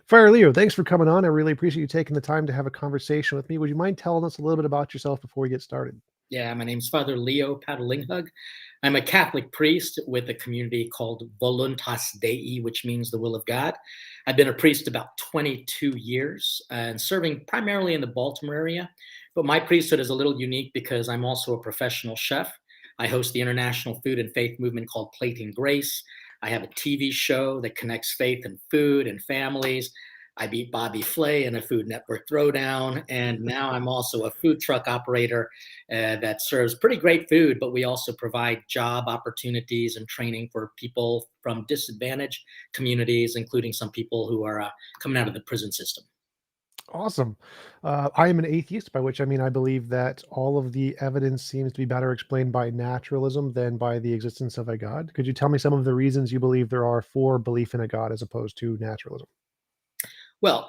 Fire Leo, thanks for coming on. I really appreciate you taking the time to have a conversation with me. Would you mind telling us a little bit about yourself before we get started? Yeah, my name's Father Leo Padalinghug. I'm a Catholic priest with a community called Voluntas Dei, which means the will of God. I've been a priest about 22 years and serving primarily in the Baltimore area. But my priesthood is a little unique because I'm also a professional chef. I host the international food and faith movement called Plating Grace. I have a TV show that connects faith and food and families. I beat Bobby Flay in a Food Network Throwdown, and now I'm also a food truck operator that serves pretty great food, but we also provide job opportunities and training for people from disadvantaged communities, including some people who are coming out of the prison system. Awesome. I am an atheist, by which I mean I believe that all of the evidence seems to be better explained by naturalism than by the existence of a God. Could you tell me some of the reasons you believe there are for belief in a God as opposed to naturalism? Well,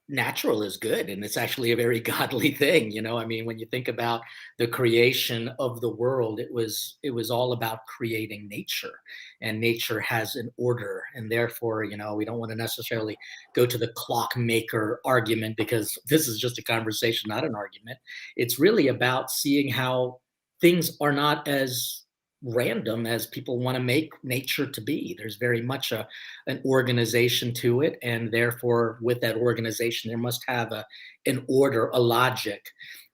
natural is good, and it's actually a very godly thing. I mean, when you think about the creation of the world, it was all about creating nature, and nature has an order, and therefore, we don't want to necessarily go to the clockmaker argument, because this is just a conversation, not an argument. It's really about seeing how things are not as random as people want to make nature to be. There's very much an organization to it, and therefore with that organization there must have an order, a logic.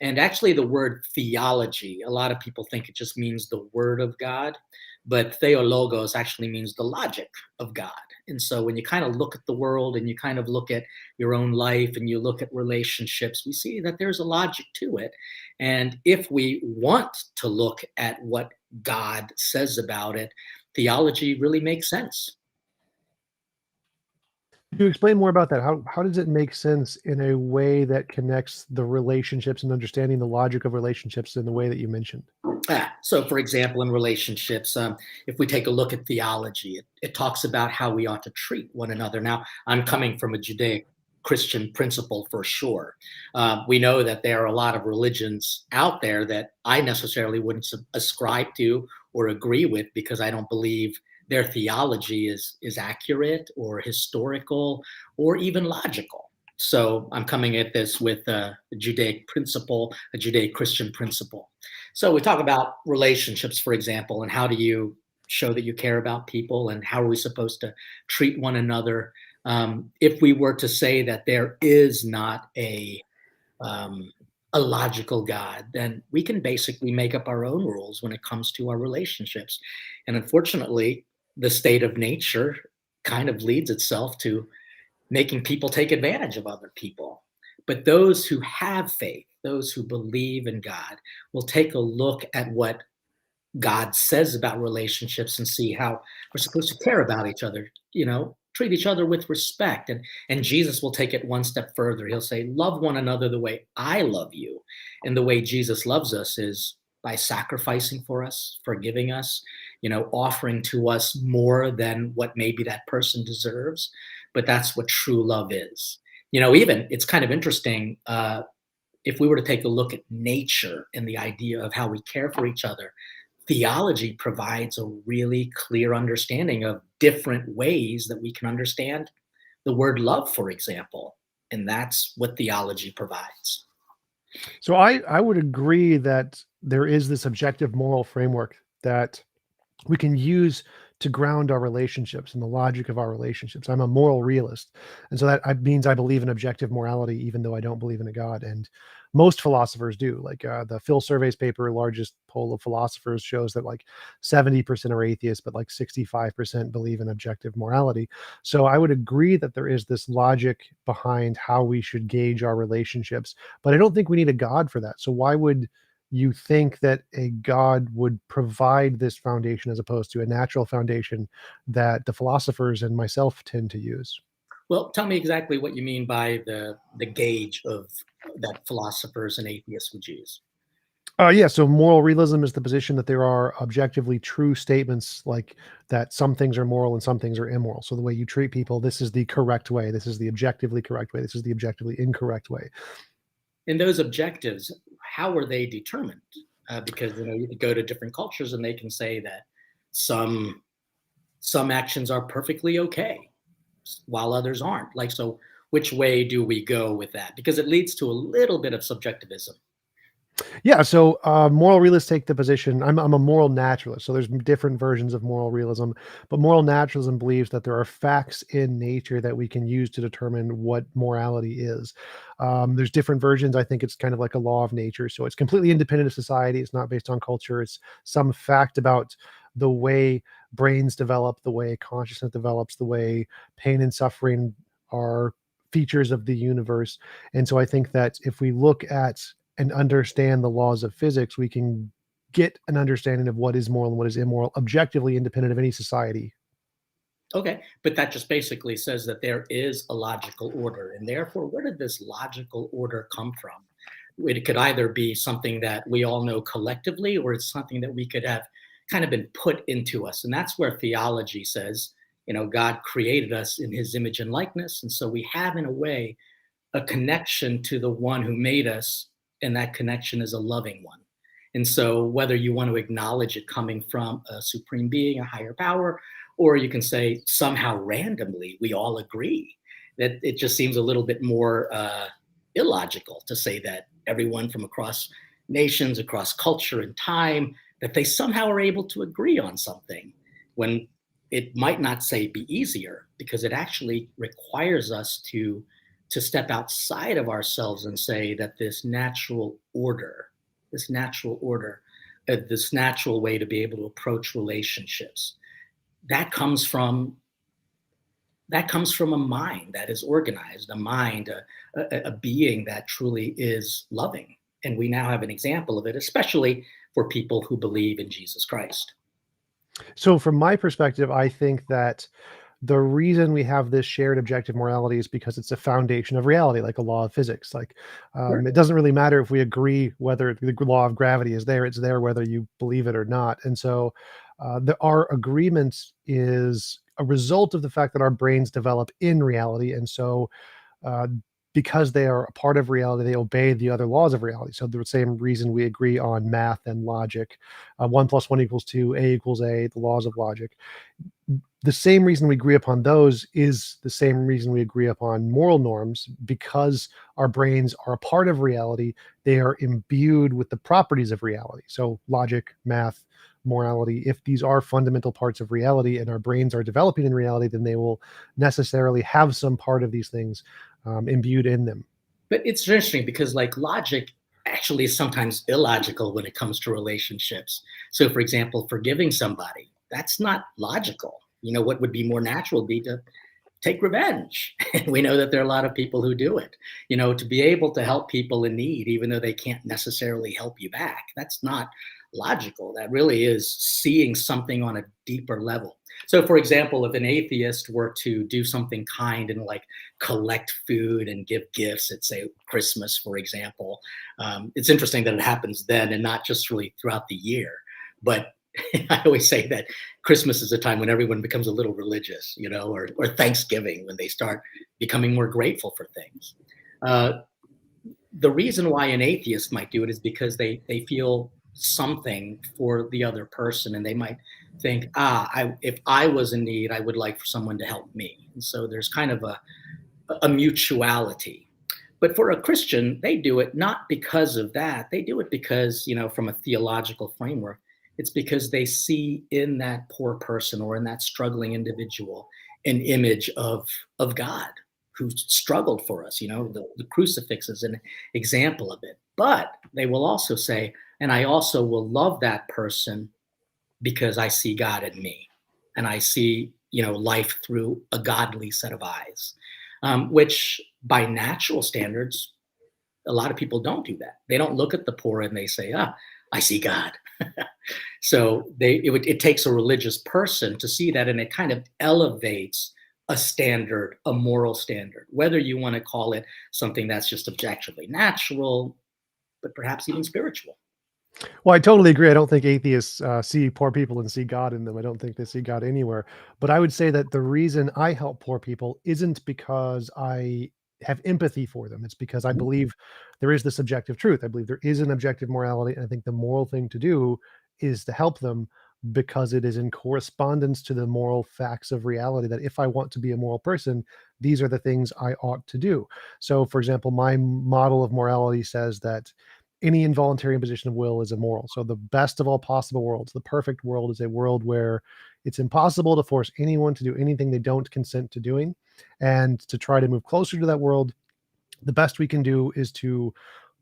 And actually the word theology, a lot of people think it just means the word of God, but theologos actually means the logic of God. And so when you kind of look at the world and you kind of look at your own life and you look at relationships, we see that there's a logic to it. And if we want to look at what God says about it, theology really makes sense. Could you explain more about that? How does it make sense in a way that connects the relationships and understanding the logic of relationships in the way that you mentioned? So, for example, in relationships, if we take a look at theology, it talks about how we ought to treat one another. Now, I'm coming from a Judaic Christian principle for sure. We know that there are a lot of religions out there that I necessarily wouldn't ascribe to or agree with, because I don't believe their theology is accurate or historical or even logical. So I'm coming at this with a Judaic principle, a Judaic Christian principle. So we talk about relationships, for example, and how do you show that you care about people, and how are we supposed to treat one another? If we were to say that there is not um, a logical God, then we can basically make up our own rules when it comes to our relationships. And unfortunately, the state of nature kind of leads itself to making people take advantage of other people. But those who have faith, those who believe in God, will take a look at what God says about relationships and see how we're supposed to care about each other, treat each other with respect. And Jesus will take it one step further. He'll say, love one another the way I love you. And the way Jesus loves us is by sacrificing for us, forgiving us, offering to us more than what maybe that person deserves. But that's what true love is. Even it's kind of interesting, if we were to take a look at nature and the idea of how we care for each other, theology provides a really clear understanding of different ways that we can understand the word love, for example. And that's what theology provides. So I would agree that there is this objective moral framework that we can use to ground our relationships and the logic of our relationships. I'm a moral realist. And so that means I believe in objective morality, even though I don't believe in a God. And most philosophers do. Like the Phil Surveys paper, largest poll of philosophers, shows that like 70% are atheists, but like 65% believe in objective morality. So I would agree that there is this logic behind how we should gauge our relationships, but I don't think we need a God for that. So why would you think that a God would provide this foundation as opposed to a natural foundation that the philosophers and myself tend to use? Well, tell me exactly what you mean by the gauge of that philosophers and atheists would use. Yeah, so moral realism is the position that there are objectively true statements like that some things are moral and some things are immoral. So the way you treat people, this is the correct way. This is the objectively correct way. This is the objectively incorrect way. And those objectives, how are they determined? because you could go to different cultures and they can say that some some actions are perfectly okay while others aren't. Like, so which way do we go with that? Because it leads to a little bit of subjectivism. Yeah, so moral realists take the position. I'm a moral naturalist, so there's different versions of moral realism, but moral naturalism believes that there are facts in nature that we can use to determine what morality is. There's different versions. I think it's kind of like a law of nature, so it's completely independent of society. It's not based on culture. It's some fact about the way brains develop, the way consciousness develops, the way pain and suffering are features of the universe. And so I think that if we look at and understand the laws of physics, we can get an understanding of what is moral and what is immoral, objectively independent of any society. Okay, but that just basically says that there is a logical order, and therefore, where did this logical order come from? It could either be something that we all know collectively, or it's something that we could have kind of been put into us. And that's where theology says, God created us in his image and likeness. And so we have, in a way, a connection to the one who made us, and that connection is a loving one. And so, whether you want to acknowledge it coming from a supreme being, a higher power, or you can say somehow randomly we all agree, that it just seems a little bit more illogical to say that everyone from across nations, across culture and time, that they somehow are able to agree on something when it might not say be easier, because it actually requires us to step outside of ourselves and say that this natural order, this natural way to be able to approach relationships, that comes from a mind that is organized, a mind, a being that truly is loving. And we now have an example of it, especially for people who believe in Jesus Christ. So, from my perspective, I think that the reason we have this shared objective morality is because it's a foundation of reality, like a law of physics. Like, Sure. it doesn't really matter if we agree whether the law of gravity is there; it's there whether you believe it or not. And so, our agreement is a result of the fact that our brains develop in reality, and so uh, because they are a part of reality, they obey the other laws of reality. So the same reason we agree on math and logic, 1 + 1 = 2, A = A, the laws of logic. The same reason we agree upon those is the same reason we agree upon moral norms, because our brains are a part of reality. They are imbued with the properties of reality. So logic, math, morality, if these are fundamental parts of reality and our brains are developing in reality, then they will necessarily have some part of these things imbued in them. But it's interesting because, like, logic actually is sometimes illogical when it comes to relationships. So, for example, forgiving somebody, that's not logical. What would be more natural would be to take revenge. And we know that there are a lot of people who do it. To be able to help people in need, even though they can't necessarily help you back, that's not logical. That really is seeing something on a deeper level. So, for example, if an atheist were to do something kind and, like, collect food and give gifts at, say, Christmas, for example, it's interesting that it happens then and not just really throughout the year. But I always say that Christmas is a time when everyone becomes a little religious, or Thanksgiving, when they start becoming more grateful for things. Uh, the reason why an atheist might do it is because they feel something for the other person, and they might think, if I was in need, I would like for someone to help me. And so there's kind of a mutuality. But for a Christian, they do it not because of that. They do it because, from a theological framework, it's because they see in that poor person or in that struggling individual an image of God, who struggled for us. The crucifix is an example of it. But they will also say, and I also will love that person because I see God in me, and I see, life through a godly set of eyes, which by natural standards, a lot of people don't do that. They don't look at the poor and they say, I see God. So it takes a religious person to see that, and it kind of elevates a standard, a moral standard, whether you want to call it something that's just objectively natural, but perhaps even spiritual. Well, I totally agree. I don't think atheists see poor people and see God in them. I don't think they see God anywhere. But I would say that the reason I help poor people isn't because I have empathy for them. It's because I Mhm. believe there is this objective truth. I believe there is an objective morality. And I think the moral thing to do is to help them because it is in correspondence to the moral facts of reality that if I want to be a moral person, these are the things I ought to do. So, for example, my model of morality says that any involuntary imposition of will is immoral. So, the best of all possible worlds, the perfect world, is a world where it's impossible to force anyone to do anything they don't consent to doing. And to try to move closer to that world, the best we can do is to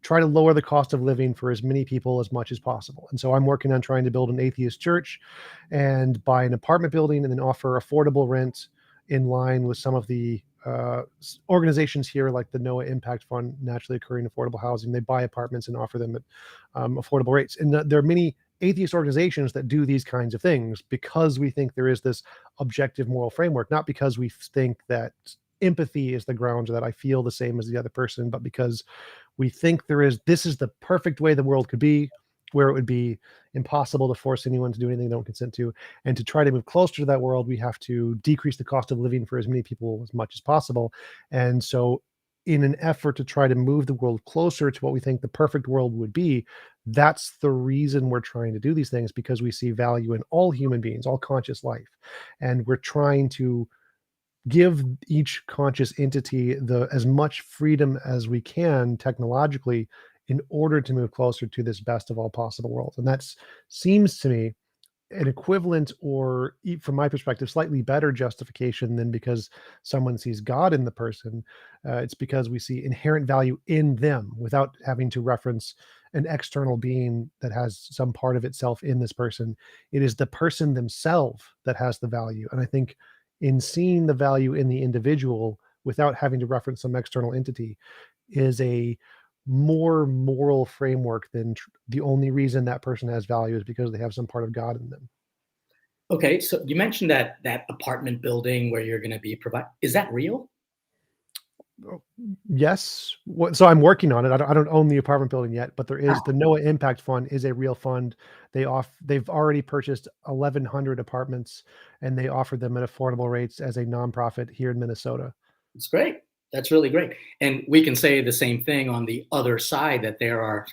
try to lower the cost of living for as many people as much as possible. And so I'm working on trying to build an atheist church and buy an apartment building and then offer affordable rent in line with some of the organizations here, like the Noah Impact Fund, Naturally Occurring Affordable Housing. They buy apartments and offer them at affordable rates. And there are many atheist organizations that do these kinds of things because we think there is this objective moral framework, not because we think that empathy is the ground that I feel the same as the other person, but because we think this is the perfect way the world could be, where it would be impossible to force anyone to do anything they don't consent to. And to try to move closer to that world, we have to decrease the cost of living for as many people as much as possible. And so, in an effort to try to move the world closer to what we think the perfect world would be, that's the reason we're trying to do these things, because we see value in all human beings, all conscious life. And we're trying to give each conscious entity the as much freedom as we can technologically in order to move closer to this best of all possible worlds. And that seems to me an equivalent, or from my perspective, slightly better justification than because someone sees God in the person. It's because we see inherent value in them without having to reference an external being that has some part of itself in this person. It is the person themselves that has the value. And I think in seeing the value in the individual without having to reference some external entity is a more moral framework than the only reason that person has value is because they have some part of God in them. Okay, so you mentioned that apartment building where you're going to be provide. Is that real? Oh, yes. So I'm working on it. I don't own the apartment building yet, but there is the Oh, Noah Impact Fund is a real fund. They've already purchased 1,100 apartments, and they offer them at affordable rates as a nonprofit here in Minnesota. it's great. That's really great. And we can say the same thing on the other side, that there are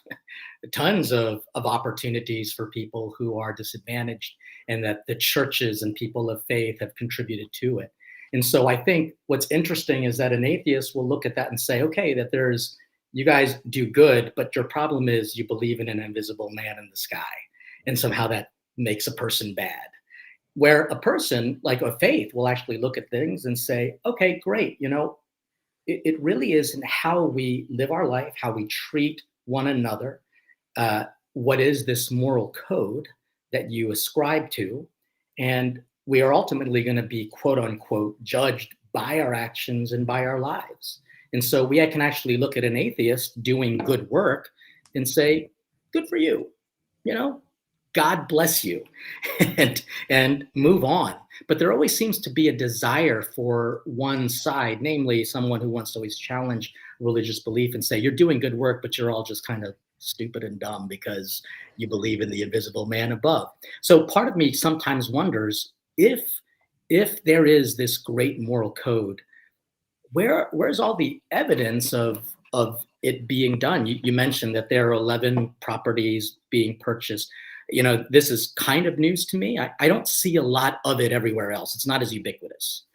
tons of opportunities for people who are disadvantaged, and that the churches and people of faith have contributed to it. And so I think what's interesting is that an atheist will look at that and say, okay, that there's, you guys do good, but your problem is you believe in an invisible man in the sky. And somehow that makes a person bad. Where a person like a faith will actually look at things and say, okay, great, it really is in how we live our life, how we treat one another. What is this moral code that you ascribe to? And we are ultimately going to be, quote unquote, judged by our actions and by our lives. And so we can actually look at an atheist doing good work and say, good for you. You know, God bless you, and move on. But there always seems to be a desire for one side, namely someone who wants to always challenge religious belief and say, you're doing good work, but you're all just kind of stupid and dumb because you believe in the invisible man above. So part of me sometimes wonders if there is this great moral code, where's all the evidence of it being done? You mentioned that there are 11 properties being purchased. This is kind of news to me. I don't see a lot of it everywhere else. It's not as ubiquitous.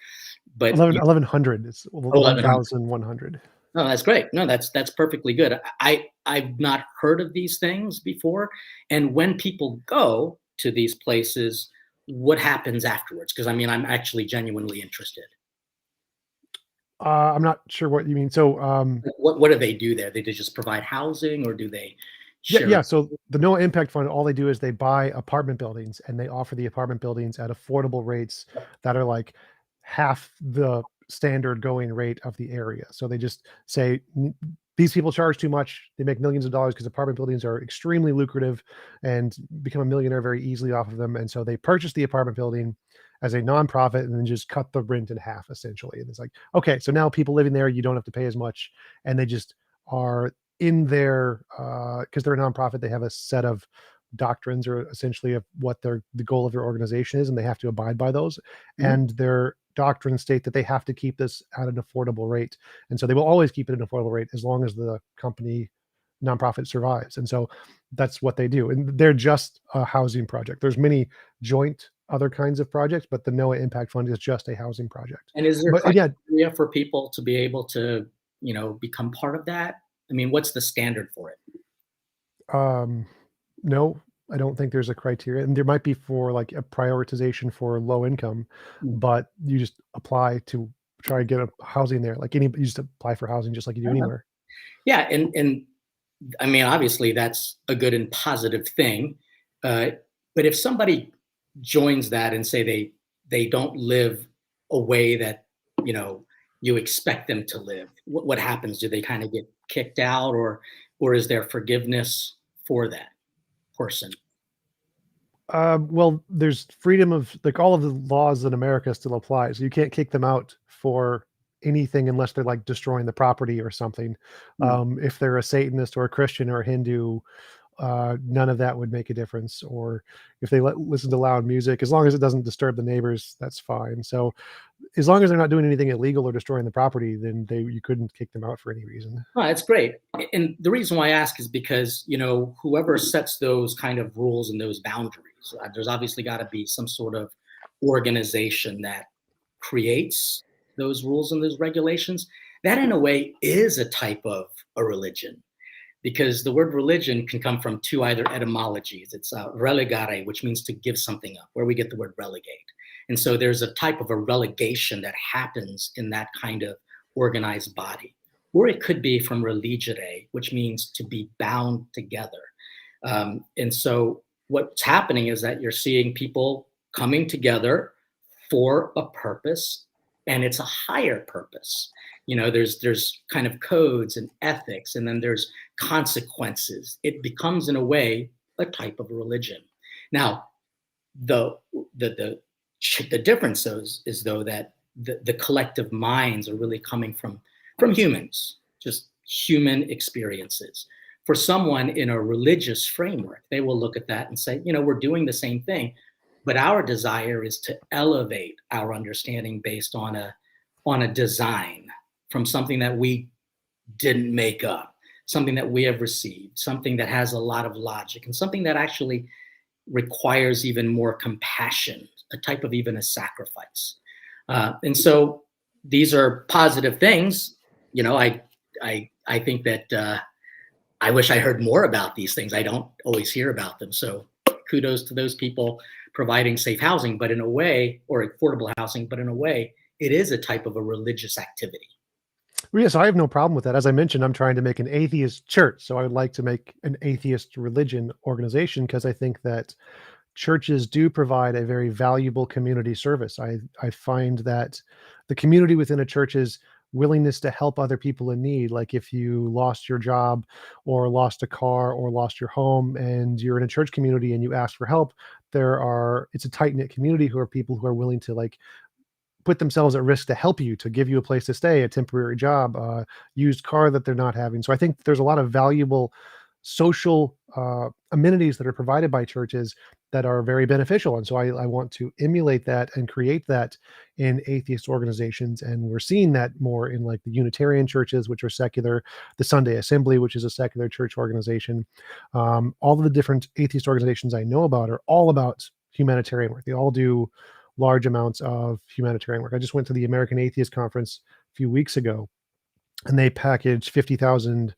But 1,100. It's 1100. 1,100. No, that's great. No, that's perfectly good. I've not heard of these things before. And when people go to these places, what happens afterwards? Because I mean, I'm actually genuinely interested. I'm not sure what you mean. So, What do they do there? They just provide housing, or do they yeah, share? yeah. So the Noah Impact Fund, all they do is they buy apartment buildings and they offer the apartment buildings at affordable rates that are like half the standard going rate of the area. So they just say these people charge too much. They make millions of dollars because apartment buildings are extremely lucrative and become a millionaire very easily off of them. And so they purchase the apartment building as a nonprofit and then just cut the rent in half essentially. And it's like, okay, so now people living there, you don't have to pay as much. And they just are in their because they're a nonprofit, they have a set of doctrines are essentially of what the goal of their organization is, and they have to abide by those. Mhm. And their doctrines state that they have to keep this at an affordable rate, and so they will always keep it at an affordable rate as long as the company nonprofit survives. And so that's what they do, and they're just a housing project. There's many joint other kinds of projects, but the Noah Impact Fund is just a housing project. And is there But yeah, criteria for people to be able to, become part of that? I mean, what's the standard for it? um, no, I don't think there's a criteria, and there might be for like a prioritization for low income, Mm. but you just apply to try to get a housing there. Like you just apply for housing just like you do Uh-huh. anywhere. Yeah, and I mean, obviously, that's a good and positive thing. Uh, but if somebody joins that and say they don't live a way that you know you expect them to live, what happens? Do they kind of get kicked out, or is there forgiveness for that person? Well, there's freedom of like all of the laws in America still apply, so you can't kick them out for anything unless they're like destroying the property or something. Mm. If they're a Satanist or a Christian or a Hindu, none of that would make a difference. Or if they listen to loud music, as long as it doesn't disturb the neighbors, that's fine. So as long as they're not doing anything illegal or destroying the property, then you couldn't kick them out for any reason. Oh, that's great. And the reason why I ask is because, whoever sets those kind of rules and those boundaries, there's obviously got to be some sort of organization that creates those rules and those regulations. That, in a way, is a type of a religion, because the word religion can come from two either etymologies. It's relegare, which means to give something up, where we get the word relegate. And so there's a type of a relegation that happens in that kind of organized body. Or it could be from religere, which means to be bound together. And so what's happening is that you're seeing people coming together for a purpose, and it's a higher purpose. There's kind of codes and ethics, and then there's consequences. It becomes, in a way, a type of religion. Now, the the the difference is though that the collective minds are really coming from humans, just human experiences. For someone in a religious framework, they will look at that and say, we're doing the same thing, but our desire is to elevate our understanding based on a design from something that we didn't make up, something that we have received, something that has a lot of logic, and something that actually requires even more compassion, a type of even a sacrifice. And so these are positive things. I think that I wish I heard more about these things. I don't always hear about them. So kudos to those people providing safe housing, but in a way, or affordable housing, but in a way, it is a type of a religious activity. Well, yes, I have no problem with that. As I mentioned, I'm trying to make an atheist church, so I would like to make an atheist religion organization because I think that churches do provide a very valuable community service. I find that the community within a church's willingness to help other people in need, like if you lost your job or lost a car or lost your home and you're in a church community and you ask for help, it's a tight knit community who are people who are willing to like put themselves at risk to help you, to give you a place to stay, a temporary job, used car that they're not having. So I think there's a lot of valuable social amenities that are provided by churches that are very beneficial. And so I want to emulate that and create that in atheist organizations. And we're seeing that more in like the Unitarian churches, which are secular, the Sunday Assembly, which is a secular church organization. All of the different atheist organizations I know about are all about humanitarian work. They all do large amounts of humanitarian work. I just went to the American Atheist Conference a few weeks ago, and they packaged 50,000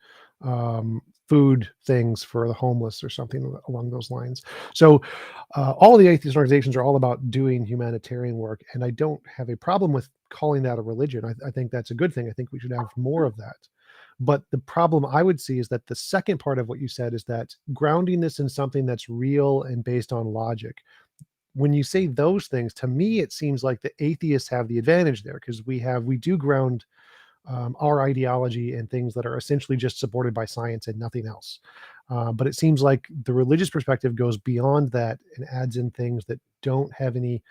food things for the homeless or something along those lines. So all the atheist organizations are all about doing humanitarian work, and I don't have a problem with calling that a religion. I think that's a good thing. I think we should have more of that. But the problem I would see is that the second part of what you said is that grounding this in something that's real and based on logic. When you say those things, to me, it seems like the atheists have the advantage there because we do ground our ideology and things that are essentially just supported by science and nothing else. But it seems like the religious perspective goes beyond that and adds in things that don't have any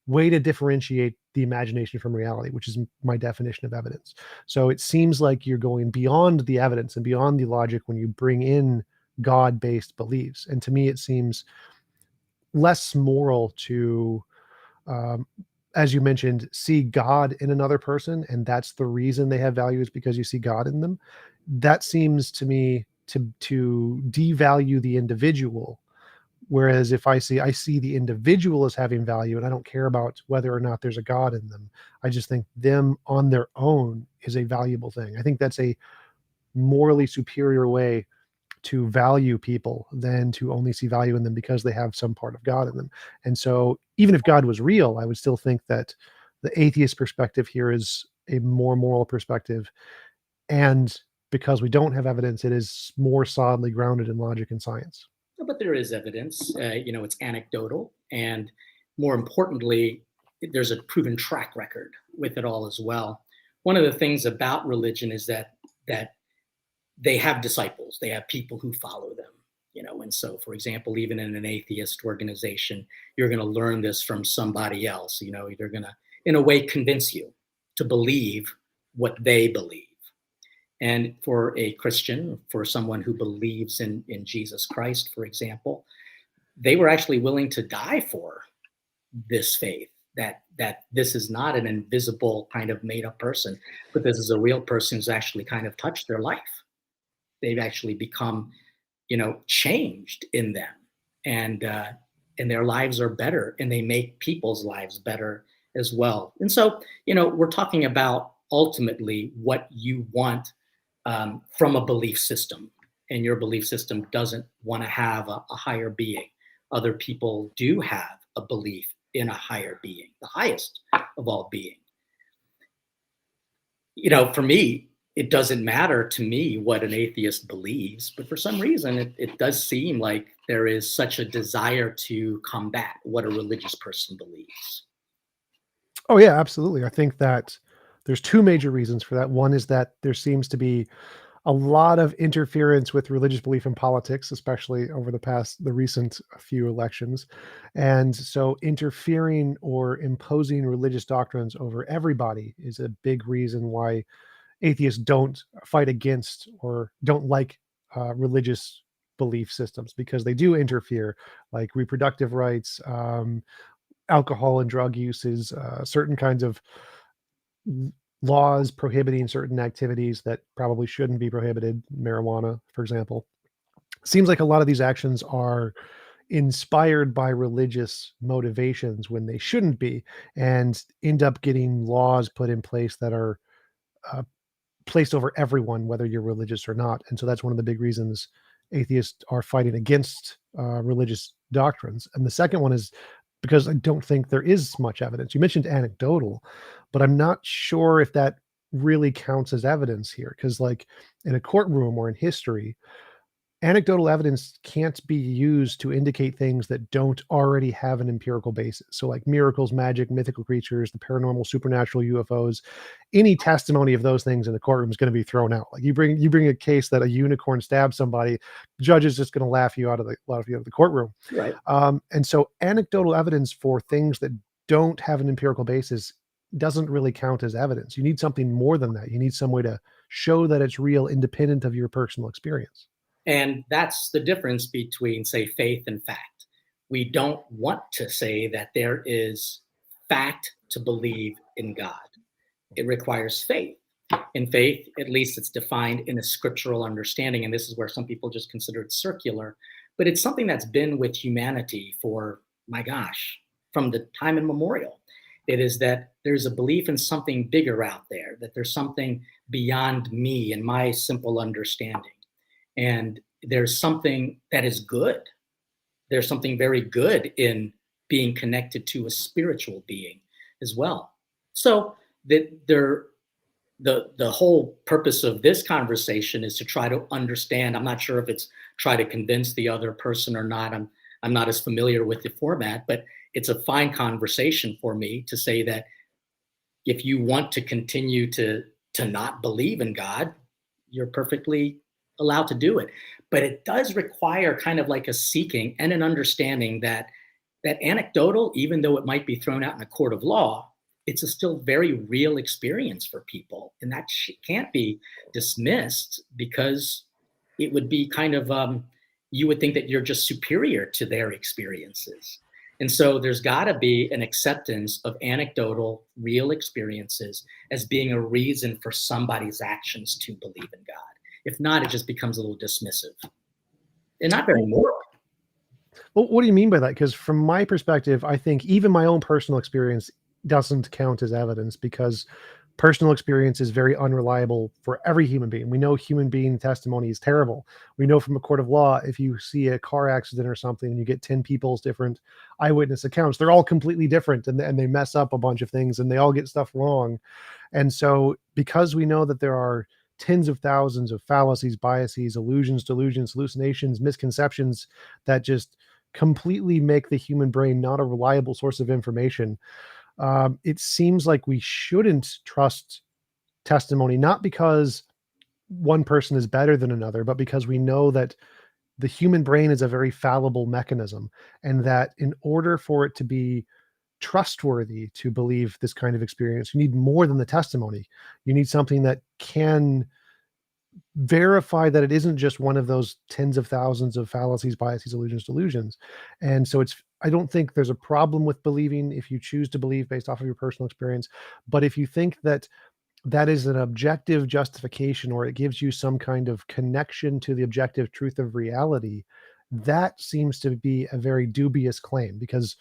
way to differentiate the imagination from reality, which is my definition of evidence. So it seems like you're going beyond the evidence and beyond the logic when you bring in God-based beliefs. And to me, it seems less moral to, um, as you mentioned, see God in another person, and that's the reason they have value, is because you see God in them. That seems to me to devalue the individual. Whereas if I see the individual as having value, and I don't care about whether or not there's a God in them. I just think them on their own is a valuable thing. I think that's a morally superior way to value people than to only see value in them because they have some part of God in them. And so even if God was real, I would still think that the atheist perspective here is a more moral perspective. And because we don't have evidence, it is more solidly grounded in logic and science. But there is evidence. It's anecdotal, and more importantly, there's a proven track record with it all as well. One of the things about religion is that they have disciples, they have people who follow them. And so, for example, even in an atheist organization, you're going to learn this from somebody else. They're going to, in a way, convince you to believe what they believe. And for a Christian, for someone who believes in Jesus Christ, for example, they were actually willing to die for this faith, that this is not an invisible kind of made up person, but this is a real person who's actually kind of touched their life. They've actually become, changed in them, and their lives are better, and they make people's lives better as well. And so, we're talking about ultimately what you want from a belief system, and your belief system doesn't want to have a higher being. Other people do have a belief in a higher being, the highest of all being. For me, it doesn't matter to me what an atheist believes, but for some reason, it does seem like there is such a desire to combat what a religious person believes. Oh yeah, absolutely. I think that there's two major reasons for that. One is that there seems to be a lot of interference with religious belief in politics, especially over the recent few elections. And so interfering or imposing religious doctrines over everybody is a big reason why atheists don't fight against or don't like religious belief systems, because they do interfere, like reproductive rights, alcohol and drug uses, certain kinds of laws prohibiting certain activities that probably shouldn't be prohibited, marijuana, for example. Seems like a lot of these actions are inspired by religious motivations when they shouldn't be, and end up getting laws put in place that are uh, placed over everyone, whether you're religious or not. And so that's one of the big reasons atheists are fighting against religious doctrines. And the second one is because I don't think there is much evidence. You mentioned anecdotal, but I'm not sure if that really counts as evidence here. Because, like, in a courtroom or in history, anecdotal evidence can't be used to indicate things that don't already have an empirical basis. So, like miracles, magic, mythical creatures, the paranormal, supernatural, UFOs, any testimony of those things in the courtroom is going to be thrown out. Like you bring a case that a unicorn stabbed somebody, judge is just going to laugh you out of the courtroom. Right. And so, anecdotal evidence for things that don't have an empirical basis doesn't really count as evidence. You need something more than that. You need some way to show that it's real, independent of your personal experience. And that's the difference between, say, faith and fact. We don't want to say that there is fact to believe in God. It requires faith. In faith, at least it's defined in a scriptural understanding, and this is where some people just consider it circular, but it's something that's been with humanity for, my gosh, from the time immemorial. It is that there's a belief in something bigger out there, that there's something beyond me and my simple understanding. And there's something that is good. There's something very good in being connected to a spiritual being as well. So the whole purpose of this conversation is to try to understand. I'm not sure if it's try to convince the other person or not. I'm not as familiar with the format, but it's a fine conversation for me to say that if you want to continue to not believe in God, you're perfectly allowed to do it. But it does require kind of like a seeking and an understanding that anecdotal, even though it might be thrown out in a court of law, it's a still very real experience for people. And that can't be dismissed, because it would be kind of you would think that you're just superior to their experiences. And so there's got to be an acceptance of anecdotal, real experiences as being a reason for somebody's actions to believe in God. If not, it just becomes a little dismissive and not very moral. Well, what do you mean by that? Because from my perspective, I think even my own personal experience doesn't count as evidence, because personal experience is very unreliable for every human being. We know human being testimony is terrible. We know from a court of law, if you see a car accident or something and you get 10 people's different eyewitness accounts, they're all completely different, and they mess up a bunch of things and they all get stuff wrong. And so, because we know that there are tens of thousands of fallacies, biases, illusions, delusions, hallucinations, misconceptions that just completely make the human brain not a reliable source of information, it seems like we shouldn't trust testimony, not because one person is better than another, but because we know that the human brain is a very fallible mechanism, and that in order for it to be trustworthy to believe this kind of experience, you need more than the testimony. You need something that can verify that it isn't just one of those tens of thousands of fallacies, biases, illusions, delusions. And so I don't think there's a problem with believing if you choose to believe based off of your personal experience. But if you think that that is an objective justification, or it gives you some kind of connection to the objective truth of reality, that seems to be a very dubious claim, because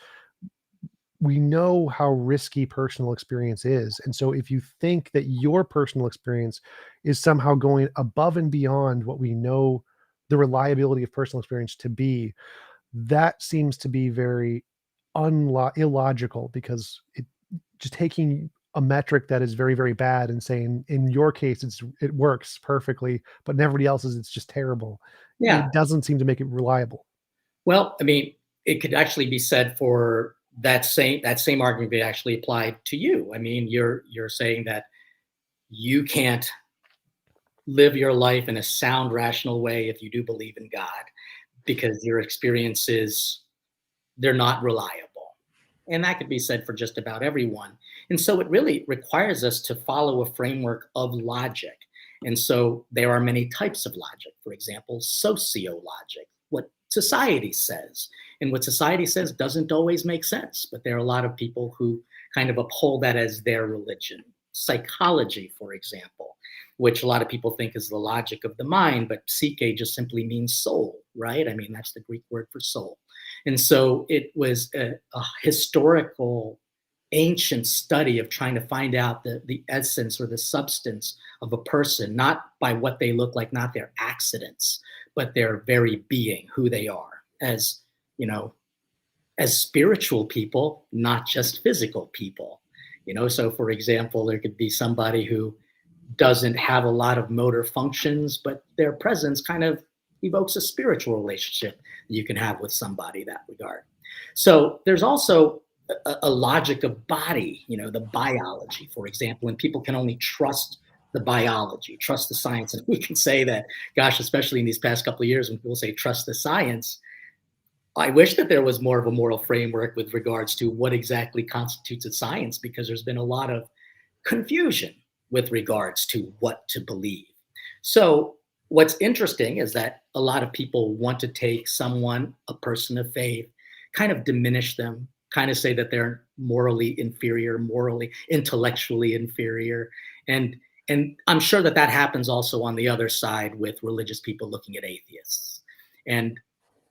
we know how risky personal experience is. And so if you think that your personal experience is somehow going above and beyond what we know the reliability of personal experience to be, that seems to be very illogical, because it just taking a metric that is very, very bad and saying in your case it works perfectly, but in everybody else's it's just terrible. Yeah. It doesn't seem to make it reliable. Well, I mean, it could actually be said for that same argument be actually applied to you. I mean, you're saying that you can't live your life in a sound, rational way if you do believe in God, because your experiences, they're not reliable. And that could be said for just about everyone. And so it really requires us to follow a framework of logic. And so there are many types of logic. For example, sociologic, what society says. And what society says doesn't always make sense, but there are a lot of people who kind of uphold that as their religion. Psychology, for example, which a lot of people think is the logic of the mind, but psyche just simply means soul, right? I mean, that's the Greek word for soul. And so it was a historical, ancient study of trying to find out the essence or the substance of a person, not by what they look like, not their accidents, but their very being, who they are as, you know, as spiritual people, not just physical people. So for example, there could be somebody who doesn't have a lot of motor functions, but their presence kind of evokes a spiritual relationship that you can have with somebody in that regard. So there's also a logic of body, the biology, for example, and people can only trust the biology, trust the science. And we can say that, gosh, especially in these past couple of years, when people say trust the science, I wish that there was more of a moral framework with regards to what exactly constitutes a science, because there's been a lot of confusion with regards to what to believe. So what's interesting is that a lot of people want to take someone, a person of faith, kind of diminish them, kind of say that they're morally inferior, morally, intellectually inferior. And I'm sure that that happens also on the other side with religious people looking at atheists. And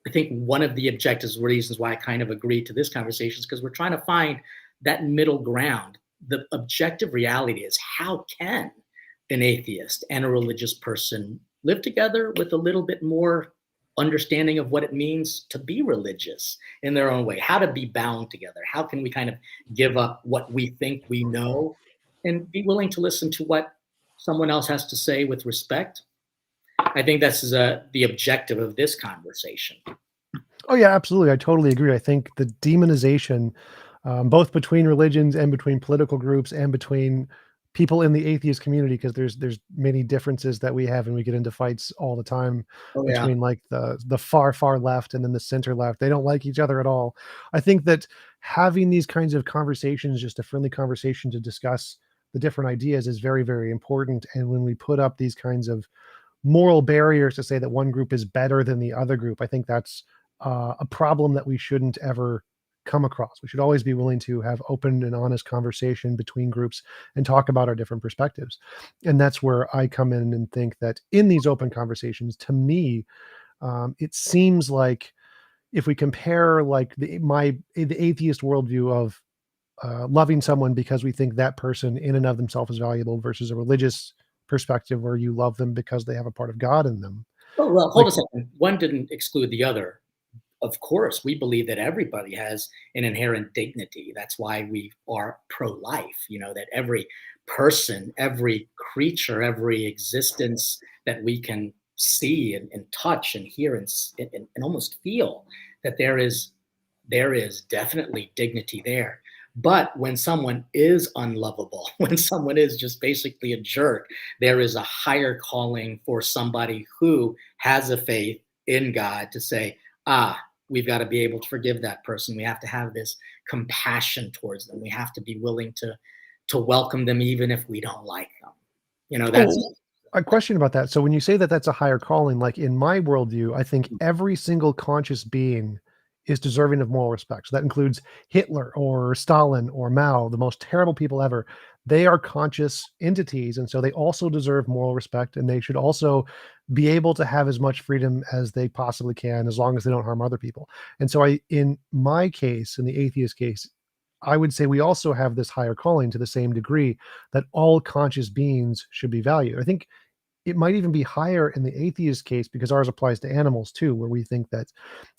I think one of the objectives, reasons why I kind of agree to this conversation, is because we're trying to find that middle ground. The objective reality is, how can an atheist and a religious person live together with a little bit more understanding of what it means to be religious in their own way, how to be bound together? How can we kind of give up what we think we know and be willing to listen to what someone else has to say with respect? I think that's the objective of this conversation. Oh yeah, absolutely. I totally agree. I think the demonization, both between religions and between political groups and between people in the atheist community, because there's many differences that we have, and we get into fights all the time Oh yeah. between like the far left and then the center left. They don't like each other at all. I think that having these kinds of conversations, just a friendly conversation to discuss the different ideas, is very, very important. And when we put up these kinds of moral barriers to say that one group is better than the other group. I think that's a problem that we shouldn't ever come across. We should always be willing to have open and honest conversation between groups and talk about our different perspectives. And that's where I come in and think that in these open conversations, to me, it seems like if we compare like the atheist worldview of loving someone because we think that person in and of themselves is valuable versus a religious perspective where you love them because they have a part of God in them. Oh, well, hold Like, a second. One didn't exclude the other. Of course, we believe that everybody has an inherent dignity. That's why we are pro-life, that every person, every creature, every existence that we can see and touch and hear and almost feel, that there is definitely dignity there. But when someone is unlovable, when someone is just basically a jerk, there is a higher calling for somebody who has a faith in God to say, we've got to be able to forgive that person. We have to have this compassion towards them. We have to be willing to welcome them even if we don't like them. That's oh, a question about that. So when you say that that's a higher calling, like in my worldview, I think every single conscious being is deserving of moral respect. So that includes Hitler or Stalin or Mao, the most terrible people ever. They are conscious entities, and so they also deserve moral respect, and they should also be able to have as much freedom as they possibly can, as long as they don't harm other people. And so, in my case, in the atheist case, I would say we also have this higher calling to the same degree that all conscious beings should be valued. I think it might even be higher in the atheist case because ours applies to animals too, where we think that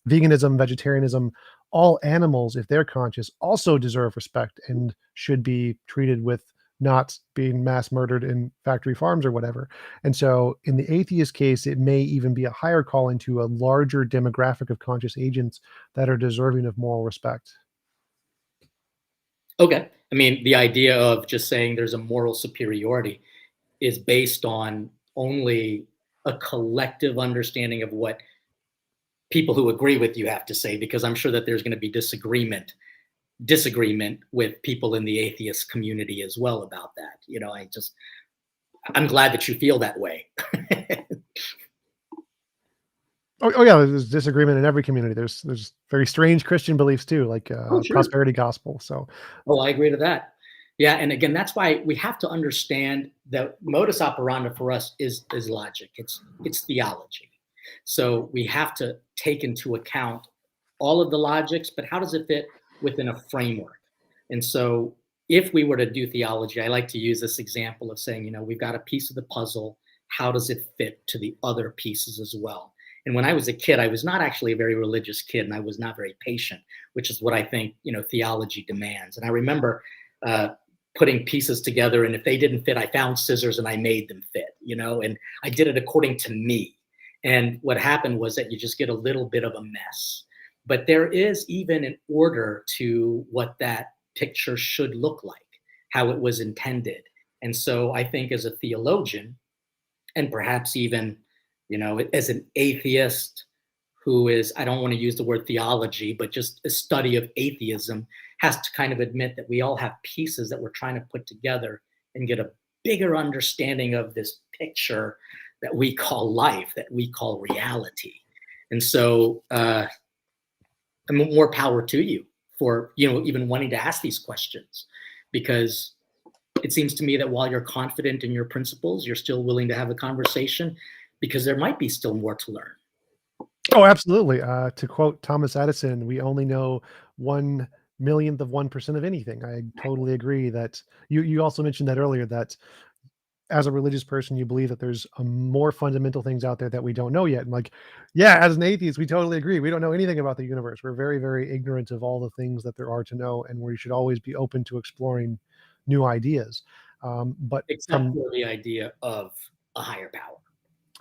veganism, vegetarianism, all animals, if they're conscious, also deserve respect and should be treated with not being mass murdered in factory farms or whatever. And so in the atheist case, it may even be a higher calling to a larger demographic of conscious agents that are deserving of moral respect. okay. I mean, the idea of just saying there's a moral superiority is based on only a collective understanding of what people who agree with you have to say, because I'm sure that there's going to be disagreement with people in the atheist community as well about that. I'm glad that you feel that way. Oh yeah, there's disagreement in every community. There's very strange Christian beliefs too, like Oh, sure. prosperity gospel. So Oh, I agree to that. Yeah, and again, that's why we have to understand that modus operandi for us is logic. It's theology. So we have to take into account all of the logics, but how does it fit within a framework? And so if we were to do theology, I like to use this example of saying, we've got a piece of the puzzle. How does it fit to the other pieces as well? And when I was a kid, I was not actually a very religious kid, and I was not very patient, which is what I think theology demands. And I remember uh, putting pieces together, and if they didn't fit, I found scissors and I made them fit. And I did it according to me. And what happened was that you just get a little bit of a mess. But there is even an order to what that picture should look like, how it was intended. And so I think as a theologian, and perhaps even, as an atheist who is, I don't want to use the word theology, but just a study of atheism, has to kind of admit that we all have pieces that we're trying to put together and get a bigger understanding of this picture that we call life, that we call reality. And so, more power to you for, even wanting to ask these questions, because it seems to me that while you're confident in your principles, you're still willing to have a conversation, because there might be still more to learn. oh, absolutely. To quote Thomas Edison, we only know 1/1,000,000th of 1% of anything. I totally agree that you also mentioned that earlier, that as a religious person, you believe that there's more fundamental things out there that we don't know yet. And like, yeah, as an atheist, we totally agree. We don't know anything about the universe. We're very, very ignorant of all the things that there are to know, and we should always be open to exploring new ideas. But Except from for the idea of a higher power,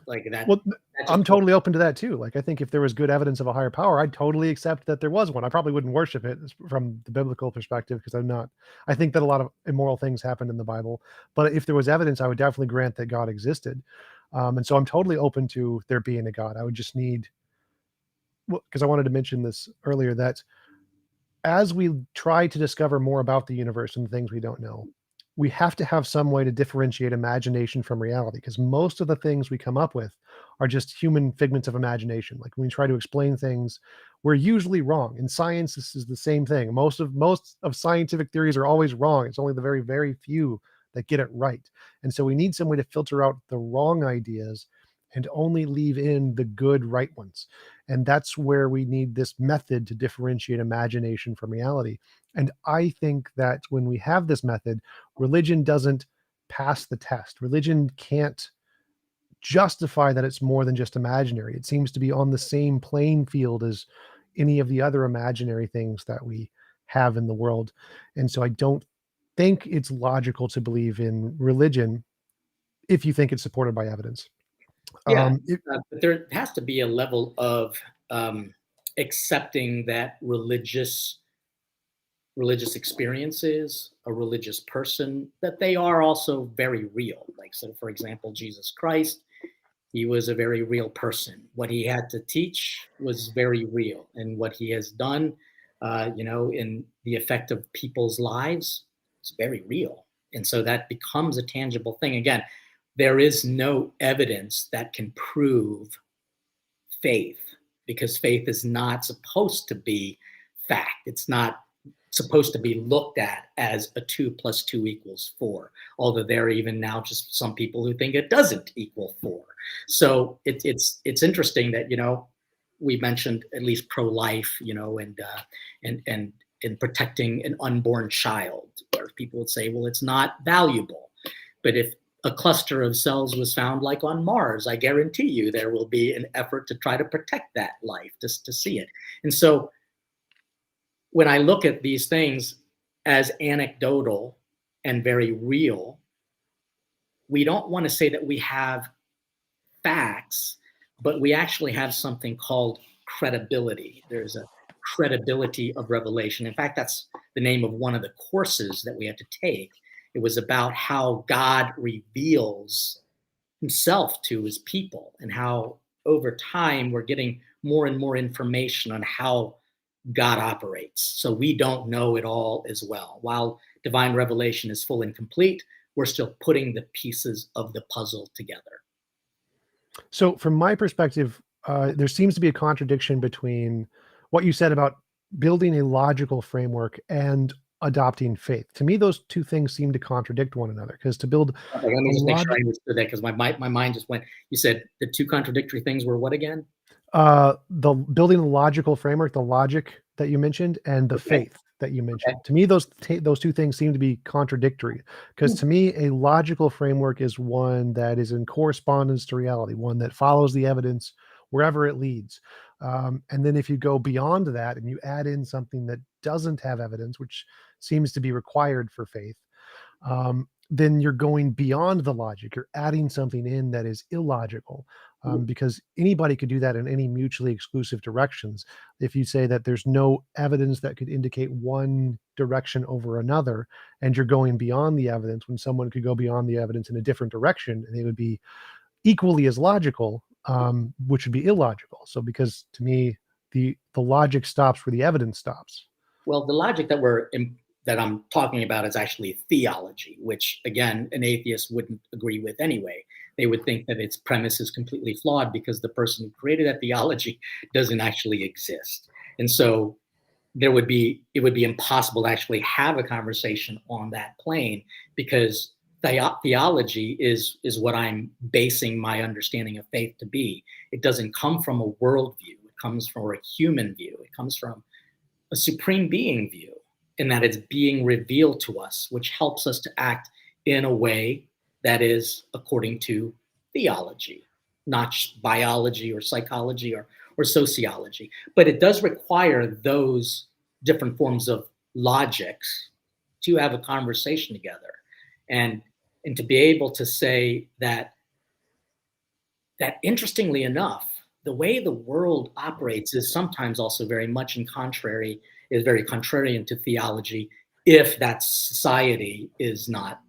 like that. Well, That just I'm totally open to that too. Like, I think if there was good evidence of a higher power, I'd totally accept that there was one. I probably wouldn't worship it from the biblical perspective because I'm not. I think that a lot of immoral things happened in the Bible, but if there was evidence, I would definitely grant that God existed. And so I'm totally open to there being a God. I would just need, because I wanted to mention this earlier, that as we try to discover more about the universe and the things we don't know, we have to have some way to differentiate imagination from reality, because most of the things we come up with are just human figments of imagination. Like when we try to explain things, we're usually wrong. In science, this is the same thing. Most of scientific theories are always wrong. It's only the very, very few that get it right. And so we need some way to filter out the wrong ideas and only leave in the good right ones. And that's where we need this method to differentiate imagination from reality. And I think that when we have this method, religion doesn't pass the test. Religion can't justify that it's more than just imaginary. It seems to be on the same playing field as any of the other imaginary things that we have in the world. And so I don't think it's logical to believe in religion if you think it's supported by evidence. Yeah, It, but there has to be a level of accepting that religious experiences, a religious person, that they are also very real. Like, so for example, Jesus Christ, he was a very real person. What he had to teach was very real, and what he has done, in the effect of people's lives, is very real. And so that becomes a tangible thing. Again, there is no evidence that can prove faith, because faith is not supposed to be fact. It's not supposed to be looked at as a 2 plus 2 equals 4, although there are even now just some people who think it doesn't equal 4. So it's interesting that, we mentioned at least pro-life, and protecting an unborn child, where people would say, well, it's not valuable. But if a cluster of cells was found like on Mars, I guarantee you there will be an effort to try to protect that life, just to see it. And so when I look at these things as anecdotal and very real, we don't want to say that we have facts, but we actually have something called credibility. There's a credibility of revelation. In fact, that's the name of one of the courses that we had to take. It was about how God reveals himself to his people, and how over time we're getting more and more information on how God operates. So we don't know it all as well. While divine revelation is full and complete, we're still putting the pieces of the puzzle together. so, from my perspective, there seems to be a contradiction between what you said about building a logical framework and adopting faith. To me, those two things seem to contradict one another, because to build Okay, let a me just make sure logic, I understood that, because my mind just went. You said the two contradictory things were what again? the building a logical framework, the logic that you mentioned, and the Okay. faith that you Okay. mentioned. To me, those two things seem to be contradictory, because to me, a logical framework is one that is in correspondence to reality, one that follows the evidence wherever it leads. And then if you go beyond that and you add in something that doesn't have evidence, which seems to be required for faith, then you're going beyond the logic. You're adding something in that is illogical, because anybody could do that in any mutually exclusive directions. If you say that there's no evidence that could indicate one direction over another, and you're going beyond the evidence, when someone could go beyond the evidence in a different direction, and they would be equally as logical, which would be illogical. So, because to me, the logic stops where the evidence stops. Well, the logic that I'm talking about is actually theology, which again, an atheist wouldn't agree with anyway. They would think that its premise is completely flawed because the person who created that theology doesn't actually exist. And so it would be impossible to actually have a conversation on that plane, because theology is what I'm basing my understanding of faith to be. It doesn't come from a worldview. It comes from a human view. It comes from a supreme being view, in that it's being revealed to us, which helps us to act in a way that is according to theology, not biology or psychology or sociology. But it does require those different forms of logics to have a conversation together. And and to be able to say that interestingly enough, the way the world operates is sometimes also very contrarian to theology, if that society is not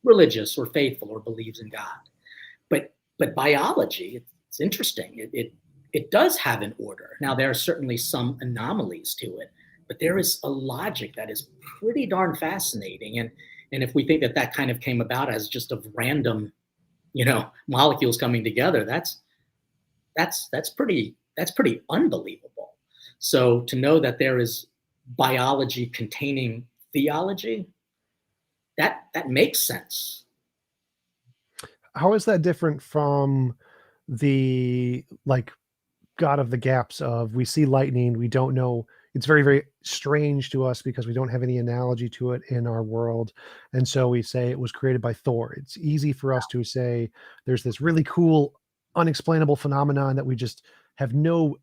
religious or faithful or believes in God. But biology, it's interesting. It does have an order. Now there are certainly some anomalies to it, but there is a logic that is pretty darn fascinating. And if we think that that kind of came about as just of random, molecules coming together, that's pretty unbelievable. So to know that there is biology containing theology, that makes sense. How is that different from the like God of the gaps of we see lightning, we don't know. It's very, very strange to us because we don't have any analogy to it in our world. And so we say it was created by Thor. It's easy for us to say there's this really cool, unexplainable phenomenon that we just have no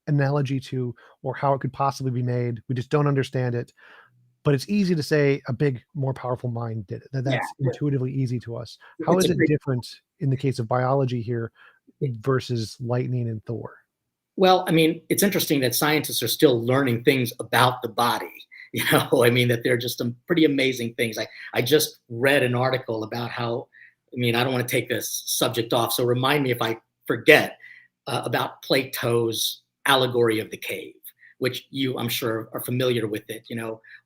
analogy to or how it could possibly be made. We just don't understand it. But it's easy to say a big, more powerful mind did it. Yeah, That's intuitively easy to us. How it's is a it great. different in the case of biology here versus lightning and Thor? Well, I mean, it's interesting that scientists are still learning things about the body. I mean, that they're just some pretty amazing things. I just read an article about how, I mean, I don't want to take this subject off, so remind me if I forget, about Plato's allegory of the cave, which you, I'm sure, are familiar with it.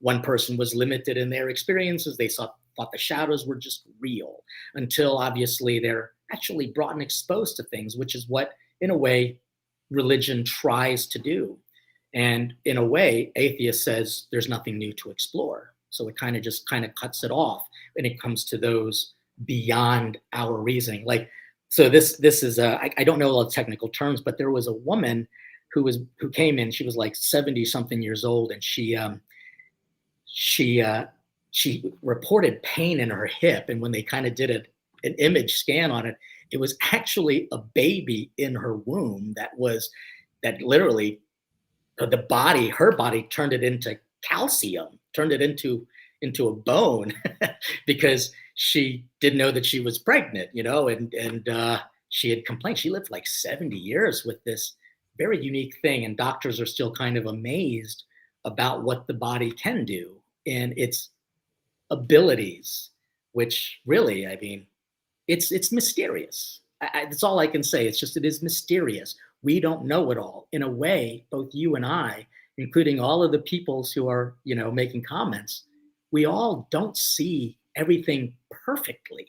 One person was limited in their experiences. They thought the shadows were just real until obviously they're actually brought and exposed to things, which is what, in a way, religion tries to do. And in a way, atheist says there's nothing new to explore. So it kind of cuts it off when it comes to those beyond our reasoning. Like, so this is I don't know all the technical terms, but there was a woman who came in. She was like 70 something years old, and she she reported pain in her hip. And when they kind of did an image scan on it, it was actually a baby in her womb that literally her body turned it into calcium, turned it into a bone because she didn't know that she was pregnant, and she had complained. She lived like 70 years with this very unique thing, and doctors are still kind of amazed about what the body can do and its abilities, which really, I mean, it's mysterious. That's all I can say. It is mysterious. We don't know it all. In a way, both you and I, including all of the peoples who are, making comments, we all don't see everything perfectly.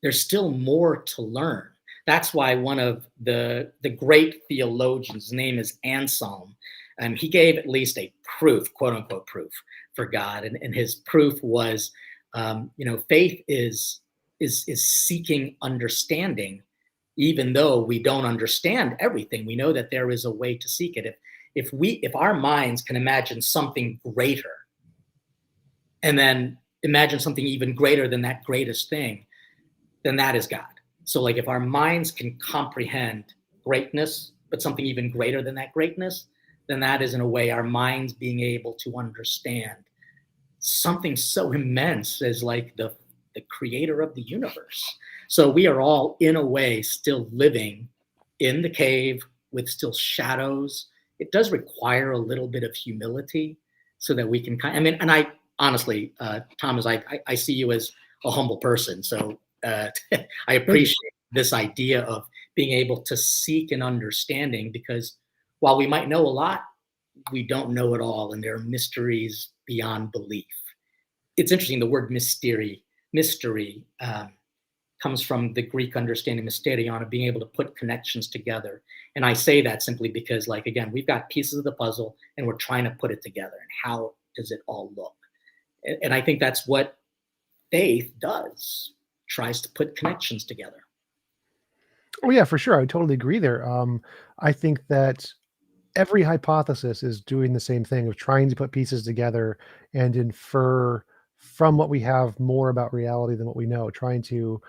There's still more to learn. That's why one of the great theologians, his name is Anselm, and he gave at least a proof, quote unquote proof, for God, and his proof was, faith is seeking understanding, even though we don't understand everything. We know that there is a way to seek it. If our minds can imagine something greater, and then imagine something even greater than that greatest thing, then that is God. So, like, if our minds can comprehend greatness, but something even greater than that greatness, then that is, in a way, our minds being able to understand something so immense as like the creator of the universe. So we are all, in a way, still living in the cave with still shadows. It does require a little bit of humility so that we can and I honestly, Thomas, I see you as a humble person. So I Thank you. appreciate this idea of being able to seek an understanding, because while we might know a lot, we don't know it all, and there are mysteries beyond belief. It's interesting. The word mystery comes from the Greek understanding mysterion, of being able to put connections together. And I say that simply because, like, again, we've got pieces of the puzzle and we're trying to put it together. And how does it all look? And I think that's what faith does, tries to put connections together. Oh yeah, for sure. I totally agree there. I think that every hypothesis is doing the same thing of trying to put pieces together and infer from what we have more about reality than what we know, trying to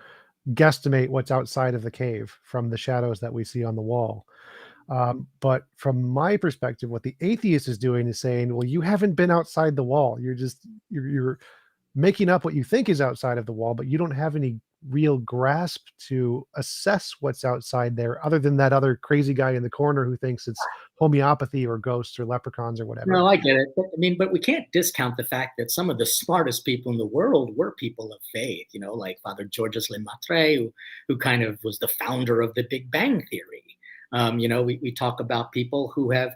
guesstimate what's outside of the cave from the shadows that we see on the wall. But from my perspective, what the atheist is doing is saying, well, you haven't been outside the wall. You're making up what you think is outside of the wall, but you don't have any real grasp to assess what's outside there other than that other crazy guy in the corner who thinks it's homeopathy or ghosts or leprechauns or whatever. No, I get it. But we can't discount the fact that some of the smartest people in the world were people of faith, like Father Georges Lemaitre, who kind of was the founder of the Big Bang Theory. We talk about people who have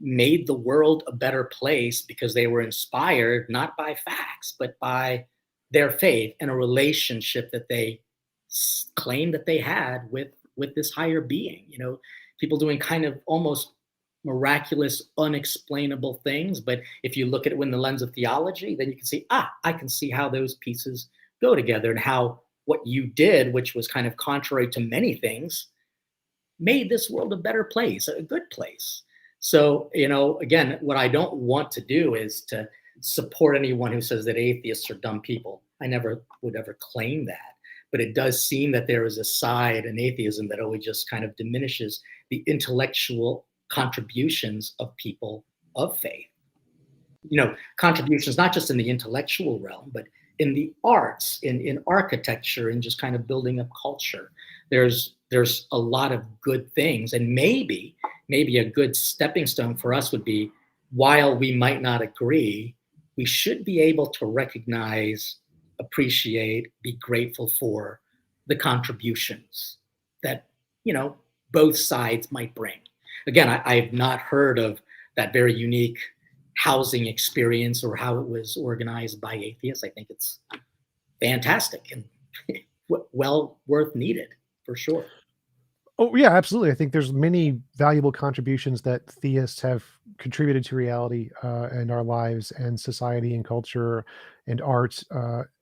made the world a better place because they were inspired not by facts, but by their faith and a relationship that they claim that they had with this higher being. People doing kind of almost miraculous, unexplainable things. But if you look at it in the lens of theology, then you can see, I can see how those pieces go together, and how what you did, which was kind of contrary to many things, made this world a better place, a good place. So, again, what I don't want to do is to support anyone who says that atheists are dumb people. I never would ever claim that. But it does seem that there is a side in atheism that always just kind of diminishes the intellectual contributions of people of faith. Contributions not just in the intellectual realm, but in the arts, in architecture, and just kind of building up culture. There's a lot of good things, and maybe a good stepping stone for us would be, while we might not agree, we should be able to recognize, appreciate, be grateful for the contributions that both sides might bring. Again, I've not heard of that very unique housing experience or how it was organized by atheists. I think it's fantastic and well worth needed for sure. Oh yeah, absolutely. I think there's many valuable contributions that theists have contributed to reality and our lives and society and culture and art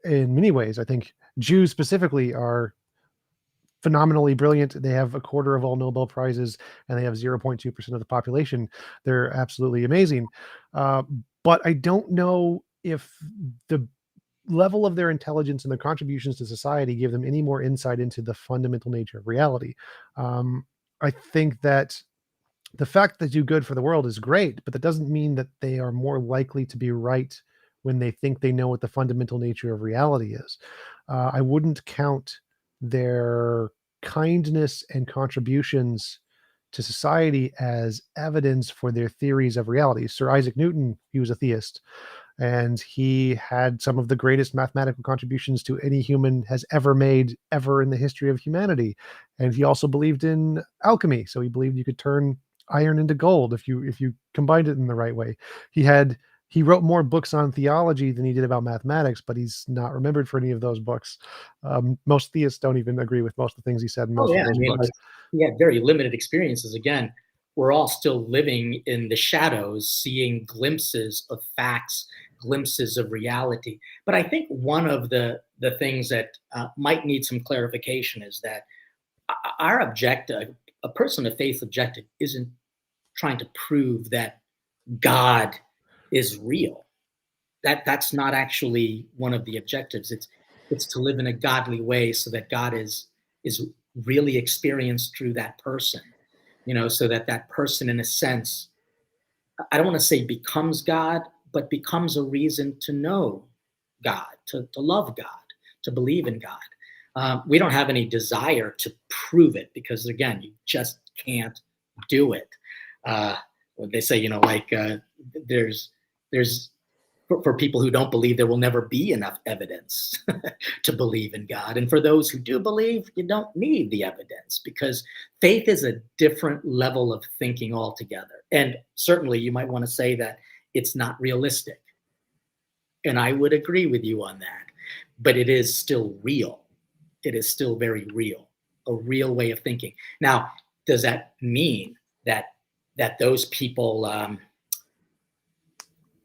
in many ways. I think Jews specifically are phenomenally brilliant. They have a quarter of all Nobel Prizes, and they have 0.2% of the population. They're absolutely amazing. But I don't know if the level of their intelligence and their contributions to society give them any more insight into the fundamental nature of reality. I think that the fact that they do good for the world is great, but that doesn't mean that they are more likely to be right when they think they know what the fundamental nature of reality is. I wouldn't count their kindness and contributions to society as evidence for their theories of reality. Sir Isaac Newton, he was a theist, and he had some of the greatest mathematical contributions to any human has ever made ever in the history of humanity. And he also believed in alchemy, so he believed you could turn iron into gold if you combined it in the right way. He wrote more books on theology than he did about mathematics, but he's not remembered for any of those books. Most theists don't even agree with most of the things he said in most of those books. Like, he had very limited experiences. Again, we're all still living in the shadows, seeing glimpses of facts, glimpses of reality. But I think one of the things that might need some clarification is that our objective, a person of faith objective, isn't trying to prove that God is real. That's not actually one of the objectives. It's to live in a godly way so that God is really experienced through that person. So that person, in a sense, I don't want to say becomes God, but becomes a reason to know God, to love God, to believe in God. We don't have any desire to prove it, because again, you just can't do it. They say, there's for people who don't believe, there will never be enough evidence to believe in God. And for those who do believe, you don't need the evidence, because faith is a different level of thinking altogether. And certainly you might want to say that it's not realistic. And I would agree with you on that. But it is still real. It is still very real, a real way of thinking. Now, does that mean that those people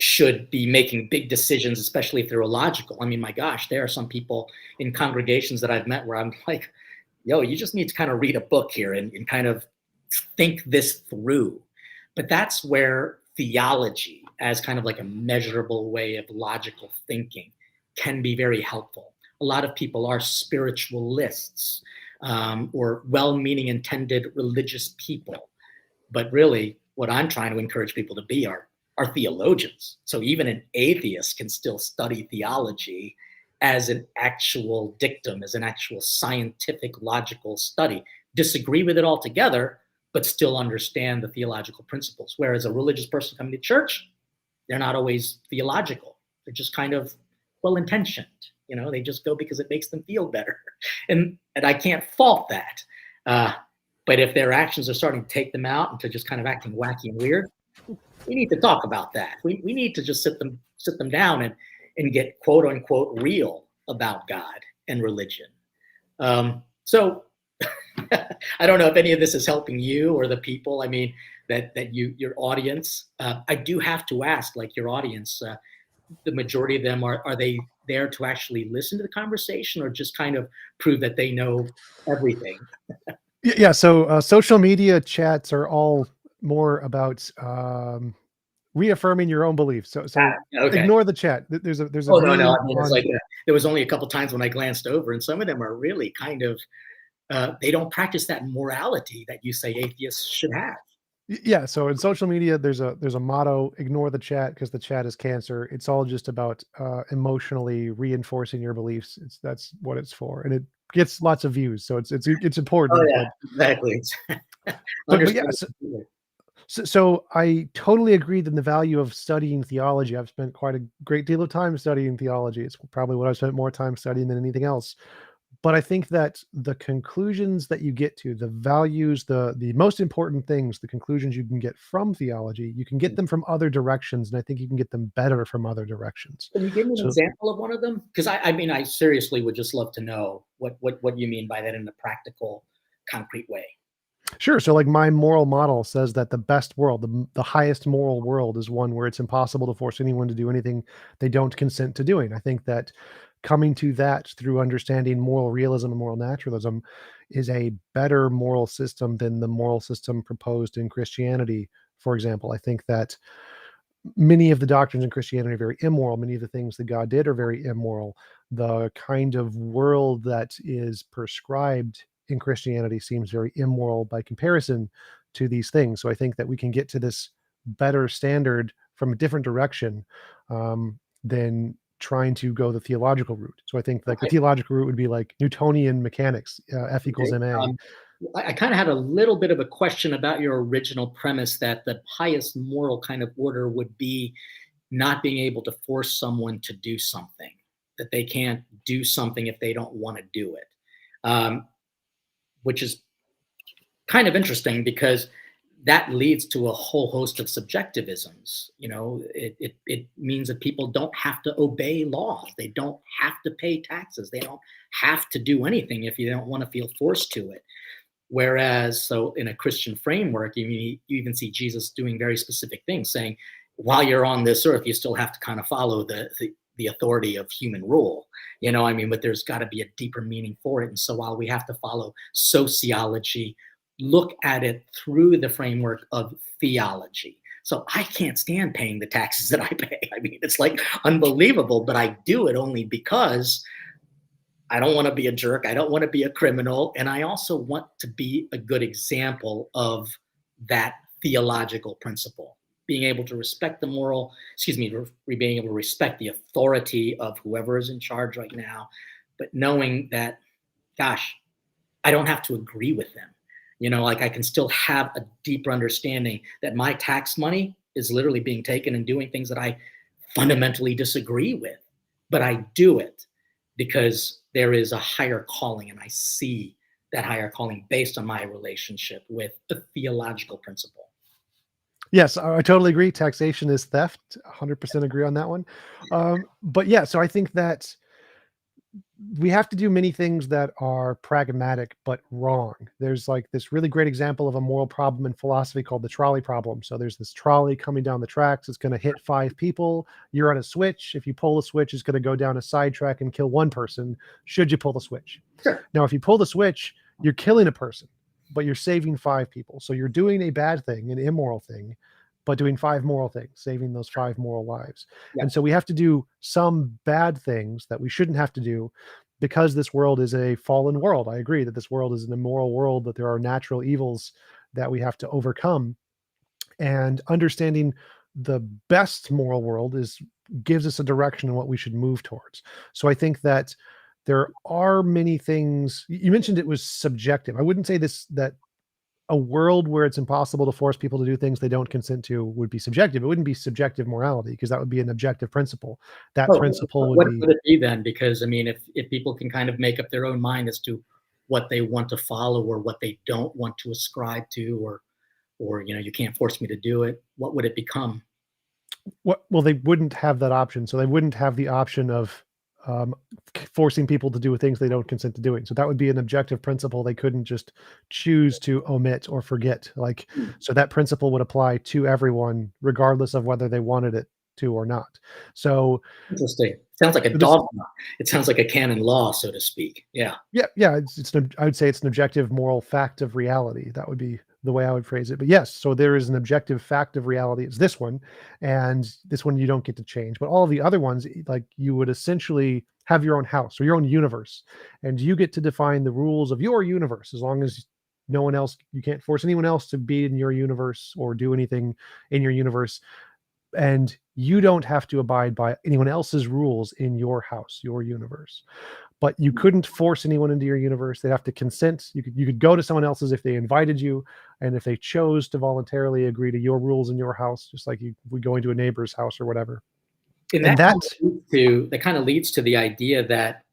should be making big decisions, especially if they're illogical? I mean, my gosh, there are some people in congregations that I've met where I'm like, yo, you just need to kind of read a book here and kind of think this through. But that's where theology, as kind of like a measurable way of logical thinking, can be very helpful. A lot of people are spiritualists or well-meaning, intended religious people. But really, what I'm trying to encourage people to be are theologians. So even an atheist can still study theology as an actual dictum, as an actual scientific, logical study. Disagree with it altogether, but still understand the theological principles. Whereas a religious person coming to church, they're not always theological. They're just kind of well-intentioned. They just go because it makes them feel better. And I can't fault that. But if their actions are starting to take them out into just kind of acting wacky and weird, we need to talk about that. We need to just sit them down and get quote unquote real about God and religion. So I don't know if any of this is helping you or the people. I mean, that your audience. I do have to ask, like your audience, the majority of them are they there to actually listen to the conversation or just kind of prove that they know everything? Yeah. So social media chats are all more about reaffirming your own beliefs. So Okay. ignore the chat. There's a Oh no, no. meme I mean, it's on. like there was only a couple times when I glanced over, and some of them are really kind of they don't practice that morality that you say atheists should have. Yeah, so in social media, there's a motto: ignore the chat because the chat is cancer. It's all just about emotionally reinforcing your beliefs. That's what it's for, and it gets lots of views, so it's Oh important. yeah, exactly. But yeah, Understand. so I totally agree that the value of studying theology. I've spent quite a great deal of time studying theology. It's probably what I've spent more time studying than anything else. But I think that the conclusions that you get to, the values, the most important things, the conclusions you can get from theology, you can get them from other directions, and I think you can get them better from other directions. Can you give me an So example of one of them? Because I mean, I seriously would just love to know what you mean by that in a practical, concrete way. sure. So like my moral model says that the best world, the highest moral world is one where it's impossible to force anyone to do anything they don't consent to doing. I think that coming to that through understanding moral realism and moral naturalism is a better moral system than the moral system proposed in Christianity. For example, I think that many of the doctrines in Christianity are very immoral. Many of the things that God did are very immoral. The kind of world that is prescribed in Christianity seems very immoral by comparison to these things. So I think that we can get to this better standard from a different direction than trying to go the theological route. So I think like the Okay. theological route would be like Newtonian mechanics, F equals Okay. ma. I kind of had a little bit of a question about your original premise that the highest moral kind of order would be not being able to force someone to do something, that they can't do something if they don't want to do it, um, which is kind of interesting because that leads to a whole host of subjectivisms. You know, it means that people don't have to obey laws. They don't have to pay taxes. They don't have to do anything if you don't want to feel forced to it. Whereas, so in a Christian framework, you even see Jesus doing very specific things, saying, while you're on this earth, you still have to kind of follow the authority of human rule. You know, I mean, but there's got to be a deeper meaning for it. And so while we have to follow sociology, look at it through the framework of theology. So I can't stand paying the taxes that I pay. I mean, it's like unbelievable, but I do it only because I don't want to be a jerk. I don't want to be a criminal. And I also want to be a good example of that theological principle. Being able to respect the moral, excuse me, being able to respect the authority of whoever is in charge right now, but knowing that, gosh, I don't have to agree with them. You know, like I can still have a deeper understanding that my tax money is literally being taken and doing things that I fundamentally disagree with, but I do it because there is a higher calling, and I see that higher calling based on my relationship with a theological principle. Yes, I totally agree. Taxation is theft. 100% agree on that one. But yeah, so I think that we have to do many things that are pragmatic but wrong. There's like this really great example of a moral problem in philosophy called the trolley problem. So there's this trolley coming down the tracks. It's going to hit five people. You're on a switch. If you pull the switch, it's going to go down a side track and kill one person. Should you pull the switch? Sure. Now, if you pull the switch, you're killing a person, but you're saving five people. So you're doing a bad thing, an immoral thing, but doing five moral things, saving those five moral lives. Yeah. And so we have to do some bad things that we shouldn't have to do because this world is a fallen world. I agree that this world is an immoral world, that there are natural evils that we have to overcome. And understanding the best moral world is gives us a direction in what we should move towards. So I think that there are many things you mentioned. It was subjective. I wouldn't say this that a world where it's impossible to force people to do things they don't consent to would be subjective. It wouldn't be subjective morality because that would be an objective principle. That Oh, principle would what be. would it be then? Because I mean, if people can kind of make up their own mind as to what they want to follow or what they don't want to ascribe to, or you know, you can't force me to do it, what would it become? What? Well, they wouldn't have that option. So they wouldn't have the option of um, forcing people to do things they don't consent to doing. So that would be an objective principle they couldn't just choose to omit or forget. Like, so that principle would apply to everyone, regardless of whether they wanted it to or not. So Interesting. Sounds like a this, dogma. It sounds like a canon law, so to speak. Yeah. yeah, yeah, I would say it's an objective moral fact of reality. That would be the way I would phrase it. But yes, so there is an objective fact of reality. It's this one, and this one you don't get to change. But all of the other ones, like you would essentially have your own house or your own universe, and you get to define the rules of your universe as long as no one else, you can't force anyone else to be in your universe or do anything in your universe. And you don't have to abide by anyone else's rules in your house, your universe, but you couldn't force anyone into your universe. They'd have to consent. You could go to someone else's if they invited you, and if they chose to voluntarily agree to your rules in your house, just like you would go into a neighbor's house or whatever. And And that, that kind of leads to the idea that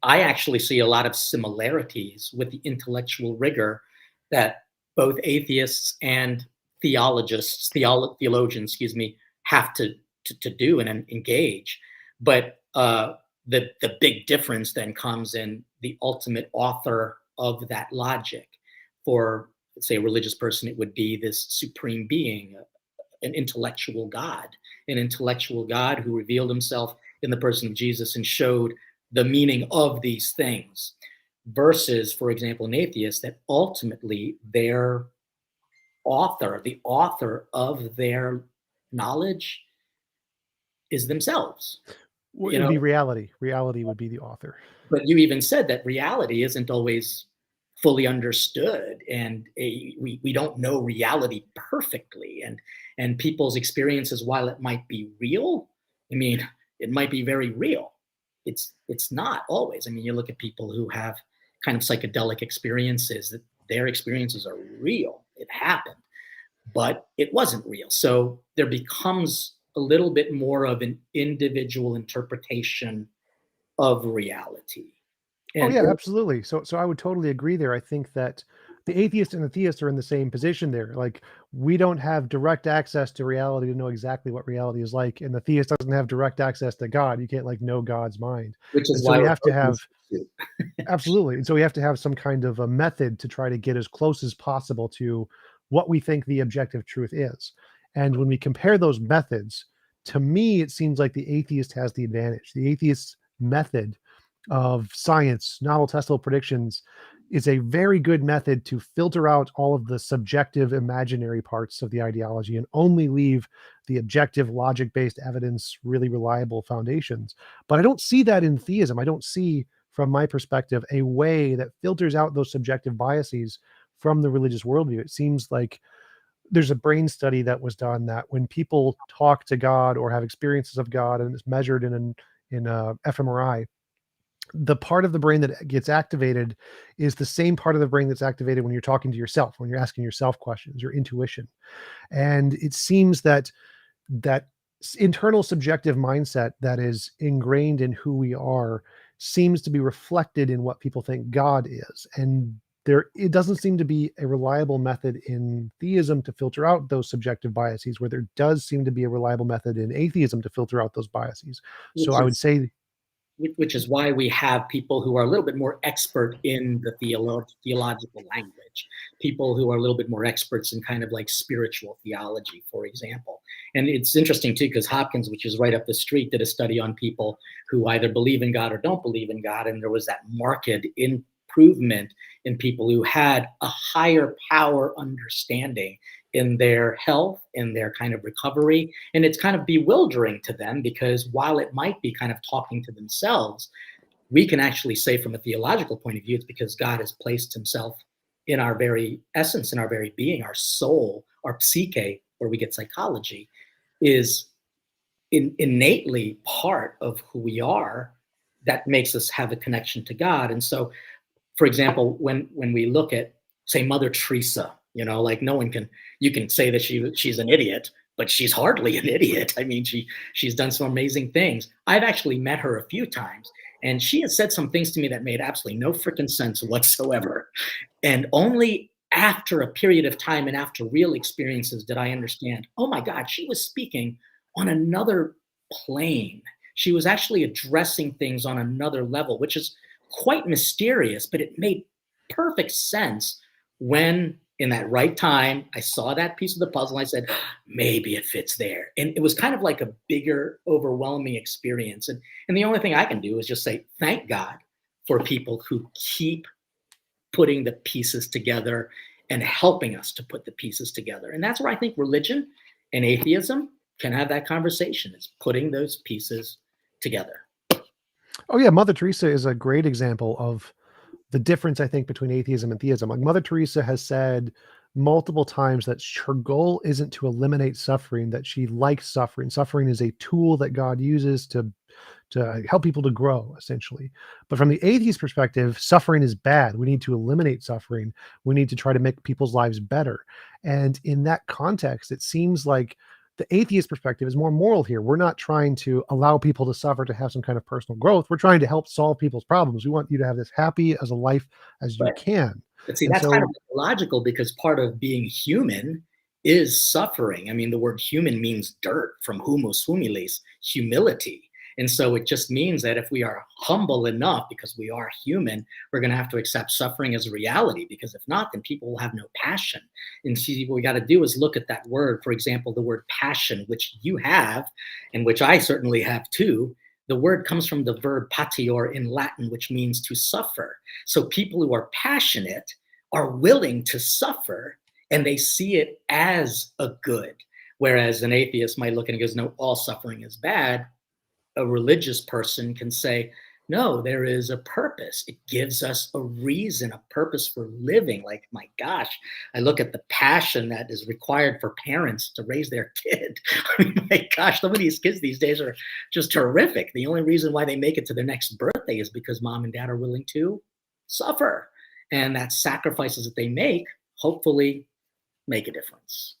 I actually see a lot of similarities with the intellectual rigor that both atheists and theologians, excuse me, have to do and engage. But the big difference then comes in the ultimate author of that logic. For, let's say, a religious person, it would be this supreme being, an intellectual God who revealed himself in the person of Jesus and showed the meaning of these things. Versus, for example, an atheist, that ultimately their the author of their knowledge is themselves. it You would be know, reality. Reality would be the author. but you even said that reality isn't always fully understood, and we don't know reality perfectly, and people's experiences, while it might be real, I mean, it might be very real, it's not always. I mean, you look at people who have kind of psychedelic experiences, that their experiences are real, it happened, but it wasn't real. So there becomes a little bit more of an individual interpretation of reality. Oh And yeah, absolutely. So I would totally agree there. I think that the atheist and the theist are in the same position there. Like, we don't have direct access to reality to know exactly what reality is like, and the theist doesn't have direct access to God. You can't like know God's mind. which is And so why we we're have to both in have, this pursuit. absolutely. And so we have to have some kind of a method to try to get as close as possible to what we think the objective truth is. And when we compare those methods, to me, it seems like the atheist has the advantage. The atheist's method of science, novel testable predictions, is a very good method to filter out all of the subjective, imaginary parts of the ideology and only leave the objective, logic based evidence, really reliable foundations. But I don't see that in theism. I don't see, from my perspective, a way that filters out those subjective biases from the religious worldview. It seems like there's a brain study that was done that when people talk to God or have experiences of God, and it's measured in a fMRI, the part of the brain that gets activated is the same part of the brain that's activated when you're talking to yourself, when you're asking yourself questions, your intuition. And it seems that that internal subjective mindset that is ingrained in who we are seems to be reflected in what people think God is. And there, it doesn't seem to be a reliable method in theism to filter out those subjective biases, where there does seem to be a reliable method in atheism to filter out those biases. So which I would is say, which is why we have people who are a little bit more expert in the theological language, people who are a little bit more experts in kind of like spiritual theology, for example. And it's interesting too, because Hopkins, which is right up the street, did a study on people who either believe in God or don't believe in God, and there was that marked improvement in people who had a higher power understanding in their health, in their kind of recovery. And it's kind of bewildering to them, because while it might be kind of talking to themselves, we can actually say from a theological point of view, it's because God has placed himself in our very essence, in our very being, our soul, our psyche, where we get psychology, is innately part of who we are, that makes us have a connection to God. And so, for example, when we look at, say, Mother Teresa, like, no one can, you can say that she's an idiot, but she's hardly an idiot. I mean, she's done some amazing things. I've actually met her a few times, and she has said some things to me that made absolutely no freaking sense whatsoever. And only after a period of time and after real experiences did I understand, oh my God, she was speaking on another plane. She was actually addressing things on another level, which is quite mysterious, but it made perfect sense when in that right time I saw that piece of the puzzle. I said, maybe it fits there. And it was kind of like a bigger, overwhelming experience. And the only thing I can do is just say, thank God for people who keep putting the pieces together and helping us to put the pieces together. And that's where I think religion and atheism can have that conversation, is putting those pieces together. Oh yeah, Mother Teresa is a great example of the difference, I think, between atheism and theism. Like Mother Teresa has said multiple times that her goal isn't to eliminate suffering, that she likes suffering. Suffering is a tool that God uses to help people to grow, essentially. But from the atheist perspective, suffering is bad. We need to eliminate suffering. We need to try to make people's lives better. And in that context, it seems like the atheist perspective is more moral here. We're not trying to allow people to suffer to have some kind of personal growth. We're trying to help solve people's problems. We want you to have as happy as a life as you Right. can. But see, And that's kind so, of logical, because part of being human is suffering. I mean, the word human means dirt, from humus humilis, humility. And so it just means that if we are humble enough, because we are human, we're going to have to accept suffering as a reality, because if not, then people will have no passion. And see, what we got to do is look at that word. For example, the word passion, which you have, and which I certainly have too. The word comes from the verb patior in Latin, which means to suffer. So people who are passionate are willing to suffer, and they see it as a good. Whereas an atheist might look and goes, no, all suffering is bad. A religious person can say, no, there is a purpose. It gives us a reason, a purpose for living. Like, my gosh, I look at the passion that is required for parents to raise their kid. I mean, my gosh, some of these kids these days are just terrific. The only reason why they make it to their next birthday is because mom and dad are willing to suffer. And that sacrifices that they make, hopefully, make a difference.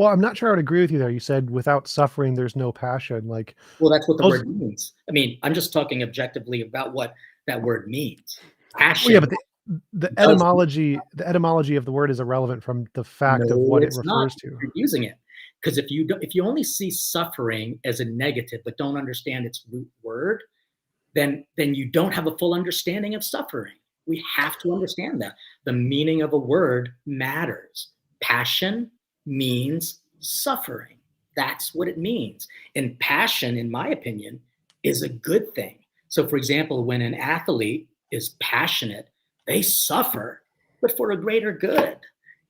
well, I'm not sure I would agree with you there. You said without suffering, there's no passion. Like Well, that's what the those, word means. I mean, I'm just talking objectively about what that word means. well, yeah, Passion but the does etymology of the word is irrelevant from the fact of no, what it it's not. refers to. You're using it. Because if you only see suffering as a negative but don't understand its root word, then you don't have a full understanding of suffering. We have to understand that the meaning of a word matters. Passion means suffering. That's what it means. And passion, in my opinion, is a good thing. So, for example, when an athlete is passionate, they suffer, but for a greater good.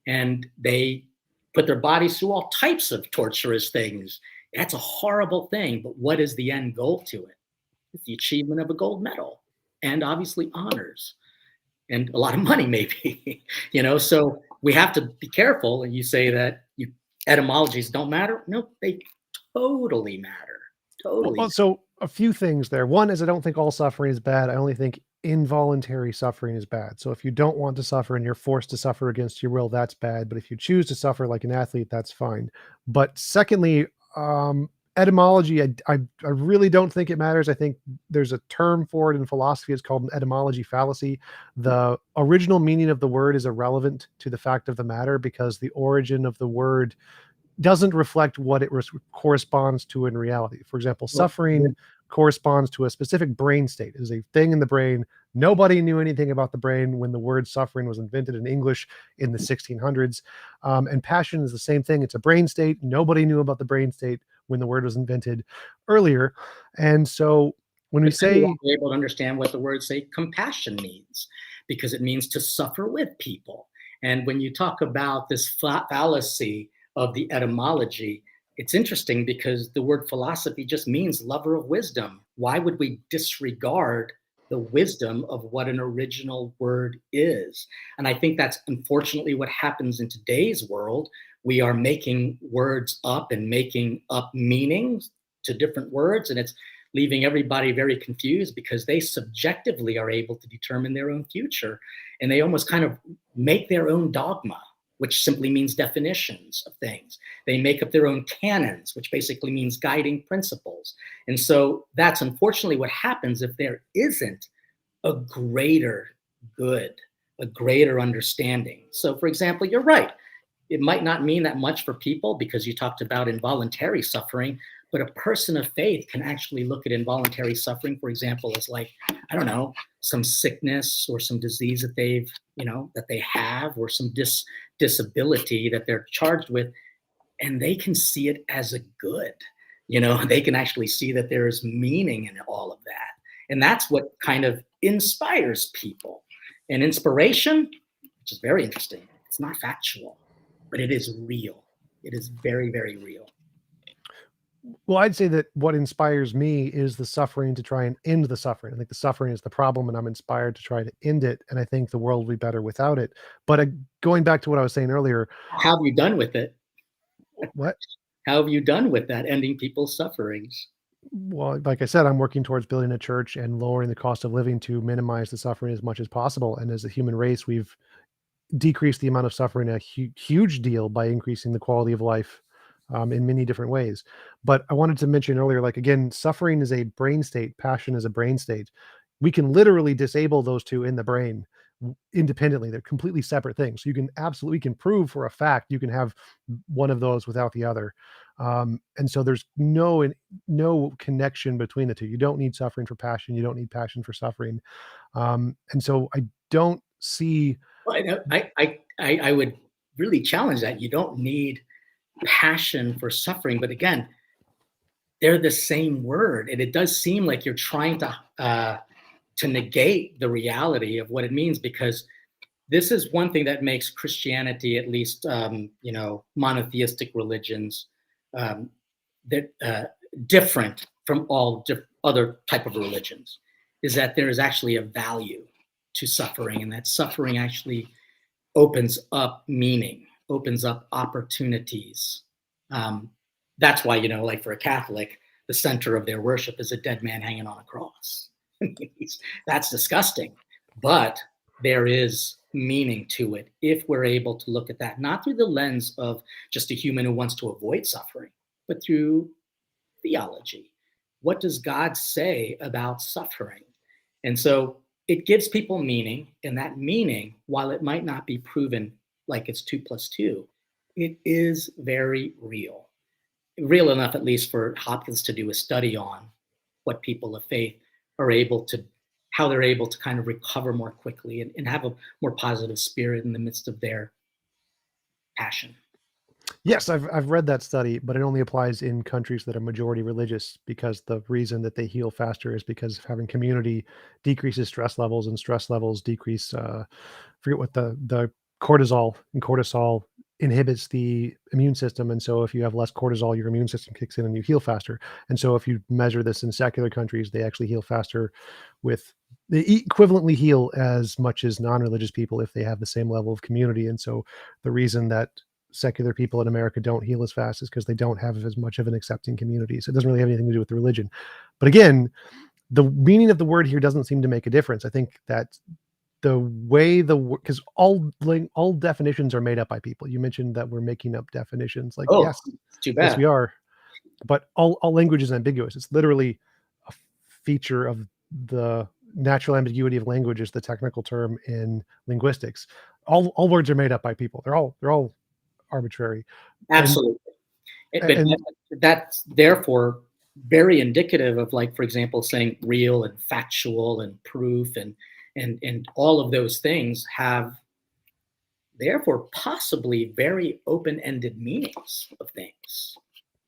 And they put their bodies through all types of torturous things. That's a horrible thing. But what is the end goal to it? It's the achievement of a gold medal and obviously honors and a lot of money, maybe. So we have to be careful. And you say that etymologies don't matter. No, they totally matter. Totally. So a few things there. One is I don't think all suffering is bad. I only think involuntary suffering is bad. So if you don't want to suffer and you're forced to suffer against your will, that's bad. But if you choose to suffer like an athlete, that's fine. But secondly, etymology, I really don't think it matters. I think there's a term for it in philosophy. It's called an etymology fallacy. The original meaning of the word is irrelevant to the fact of the matter, because the origin of the word doesn't reflect what it corresponds to in reality. For example, suffering corresponds to a specific brain state. It is a thing in the brain. Nobody knew anything about the brain when the word suffering was invented in English in the 1600s. And passion is the same thing. It's a brain state. Nobody knew about the brain state when the word was invented earlier. And so when we But then you say, won't be able to understand what the word, say, compassion means, because it means to suffer with people. And when you talk about this fallacy of the etymology, it's interesting because the word philosophy just means lover of wisdom. Why would we disregard the wisdom of what an original word is? And I think that's unfortunately what happens in today's world. We are making words up and making up meanings to different words, and it's leaving everybody very confused because they subjectively are able to determine their own future, and they almost kind of make their own dogma, which simply means definitions of things. They make up their own canons, which basically means guiding principles. And so that's unfortunately what happens if there isn't a greater good, a greater understanding. So, for example, you're right. It might not mean that much for people because you talked about involuntary suffering, But a person of faith can actually look at involuntary suffering, for example, as like, I don't know, some sickness or some disease that that they have, or some disability that they're charged with, and they can see it as a good. They can actually see that there is meaning in all of that. And that's what kind of inspires people. And inspiration, which is very interesting, it's not factual, but it is real. It is very, very real. Well, I'd say that what inspires me is the suffering to try and end the suffering. I think the suffering is the problem, and I'm inspired to try to end it. And I think the world will be better without it. But going back to what I was saying earlier, How have you done with it? what? How have you done with that, ending people's sufferings? Well, like I said, I'm working towards building a church and lowering the cost of living to minimize the suffering as much as possible. And as a human race, we've decreased the amount of suffering a huge deal by increasing the quality of life in many different ways. But I wanted to mention earlier, like, again, suffering is a brain state, passion is a brain state. We can literally disable those two in the brain independently. They're completely separate things. You can absolutely can prove for a fact you can have one of those without the other. And so there's no connection between the two. You don't need suffering for passion. You don't need passion for suffering. And so I don't see. Well, I would really challenge that. You don't need passion for suffering, but again, they're the same word, and it does seem like you're trying to negate the reality of what it means, because this is one thing that makes Christianity, at least monotheistic religions, different from all other type of religions, is that there is actually a value to suffering, and that suffering actually opens up meaning, opens up opportunities. That's why, like for a Catholic, the center of their worship is a dead man hanging on a cross. That's disgusting, but there is meaning to it if we're able to look at that, not through the lens of just a human who wants to avoid suffering, but through theology. What does God say about suffering? And so it gives people meaning, and that meaning, while it might not be proven like it's 2 + 2, it is very real. Real enough, at least, for Hopkins to do a study on what people of faith are able to, how they're able to kind of recover more quickly and have a more positive spirit in the midst of their passion. Yes, I've read that study, but it only applies in countries that are majority religious, because the reason that they heal faster is because having community decreases stress levels, and stress levels decrease. Forget what the cortisol, and cortisol inhibits the immune system, and so if you have less cortisol, your immune system kicks in and you heal faster. And so if you measure this in secular countries, they actually heal faster they equivalently heal as much as non-religious people if they have the same level of community. And so the reason that secular people in America don't heal as fast is because they don't have as much of an accepting community. So it doesn't really have anything to do with the religion. But again, the meaning of the word here doesn't seem to make a difference. I think that the way because all definitions are made up by people. You mentioned that we're making up definitions. Like, Oh, yes, too yes, bad. we are. But all language is ambiguous. It's literally a feature of the natural ambiguity of language, is the technical term in linguistics. All words are made up by people. They're all arbitrary. Absolutely. But And that's therefore very indicative of, like, for example, saying real and factual and proof and all of those things have therefore possibly very open-ended meanings of things.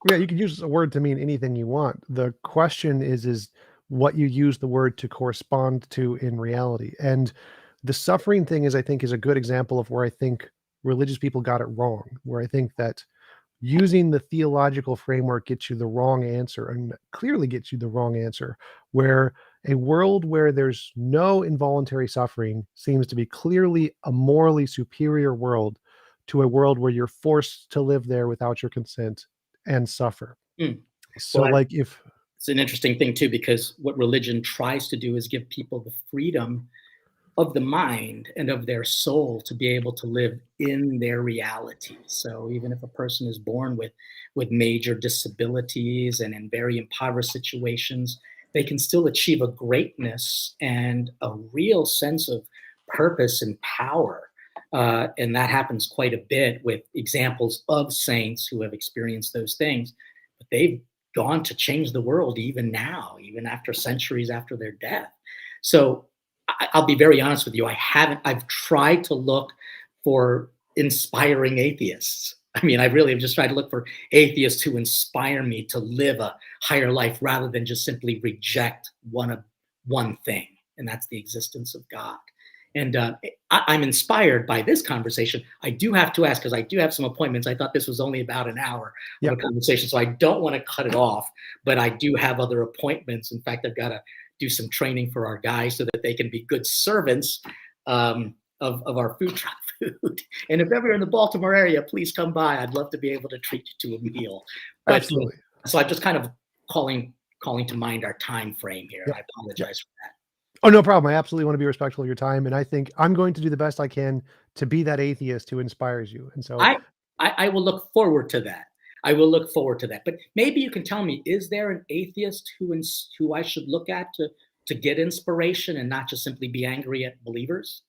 yeah, you can use a word to mean anything you want. The question is what you use the word to correspond to in reality. And the suffering thing I think is a good example of where I think religious people got it wrong, where I think that using the theological framework gets you the wrong answer, and clearly gets you the wrong answer, where a world where there's no involuntary suffering seems to be clearly a morally superior world to a world where you're forced to live there without your consent and suffer. Mm. So, Well, like, if it's an interesting thing too, because what religion tries to do is give people the freedom of the mind and of their soul to be able to live in their reality. So even if a person is born with major disabilities and in very impoverished situations, they can still achieve a greatness and a real sense of purpose and power. And that happens quite a bit with examples of saints who have experienced those things. But they've gone to change the world even now, even after centuries after their death. So I'll be very honest with you. I've tried to look for inspiring atheists. I mean, I really have just tried to look for atheists who inspire me to live a higher life rather than just simply reject one thing, and that's the existence of God. And I'm inspired by this conversation. I do have to ask, because I do have some appointments. I thought this was only about an hour of a conversation, so I don't want to cut it off, but I do have other appointments. In fact, I've got to do some training for our guys so that they can be good servants of our food truck food. And if ever you're in the Baltimore area, please come by. I'd love to be able to treat you to a meal. But, Absolutely. So I'm just kind of calling to mind our time frame here. Yeah. I apologize for that. Oh, no problem. I absolutely want to be respectful of your time, and I think I'm going to do the best I can to be that atheist who inspires you. And so, I will look forward to that. I will look forward to that. But maybe you can tell me: is there an atheist who I should look at to get inspiration and not just simply be angry at believers?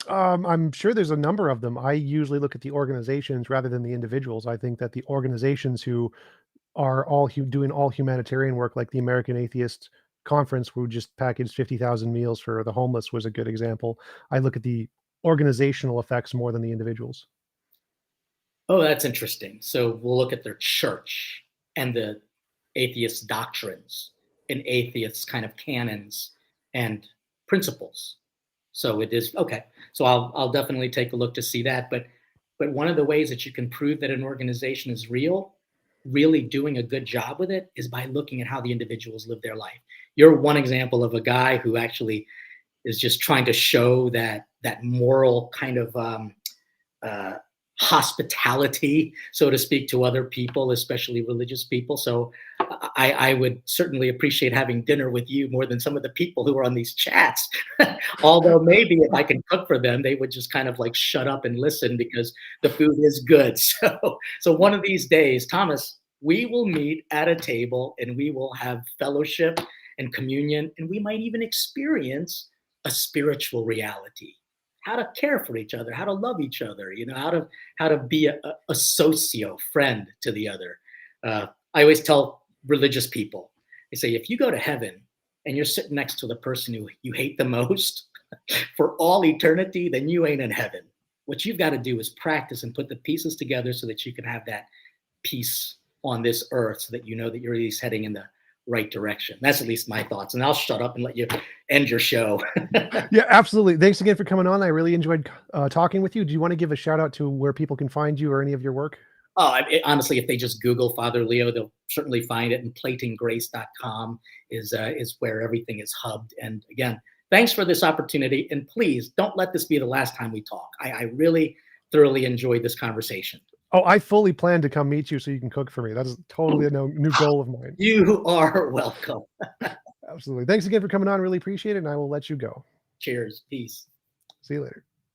I'm sure there's a number of them. I usually look at the organizations rather than the individuals. I think that the organizations who are all doing all humanitarian work, like the American Atheist Conference, who just packaged 50,000 meals for the homeless, was a good example. I look at the organizational effects more than the individuals. Oh, that's interesting. So we'll look at their church and the atheist doctrines and atheist kind of canons and principles. So it is okay. So I'll definitely take a look to see that. But one of the ways that you can prove that an organization is real, really doing a good job with it, is by looking at how the individuals live their life. You're one example of a guy who actually is just trying to show that moral kind of hospitality, so to speak, to other people, especially religious people. So I would certainly appreciate having dinner with you more than some of the people who are on these chats. Although maybe if I can cook for them, they would just kind of like shut up and listen because the food is good. So one of these days, Thomas, we will meet at a table and we will have fellowship and communion, and we might even experience a spiritual reality. How to care for each other, how to love each other, how to be a socio friend to the other. I always tell religious people, I say, if you go to heaven and you're sitting next to the person who you hate the most for all eternity, then you ain't in heaven. What you've got to do is practice and put the pieces together so that you can have that peace on this earth, so that you know that you're at least heading in the right direction. That's at least my thoughts. And I'll shut up and let you end your show. Yeah, absolutely. Thanks again for coming on. I really enjoyed talking with you. Do you want to give a shout out to where people can find you or any of your work? Honestly, if they just Google Father Leo, they'll certainly find it. And platinggrace.com is where everything is hubbed. And again, thanks for this opportunity. And please don't let this be the last time we talk. I really thoroughly enjoyed this conversation. Oh, I fully plan to come meet you so you can cook for me. That is totally a new goal of mine. You are welcome. Absolutely. Thanks again for coming on. Really appreciate it. And I will let you go. Cheers. Peace. See you later.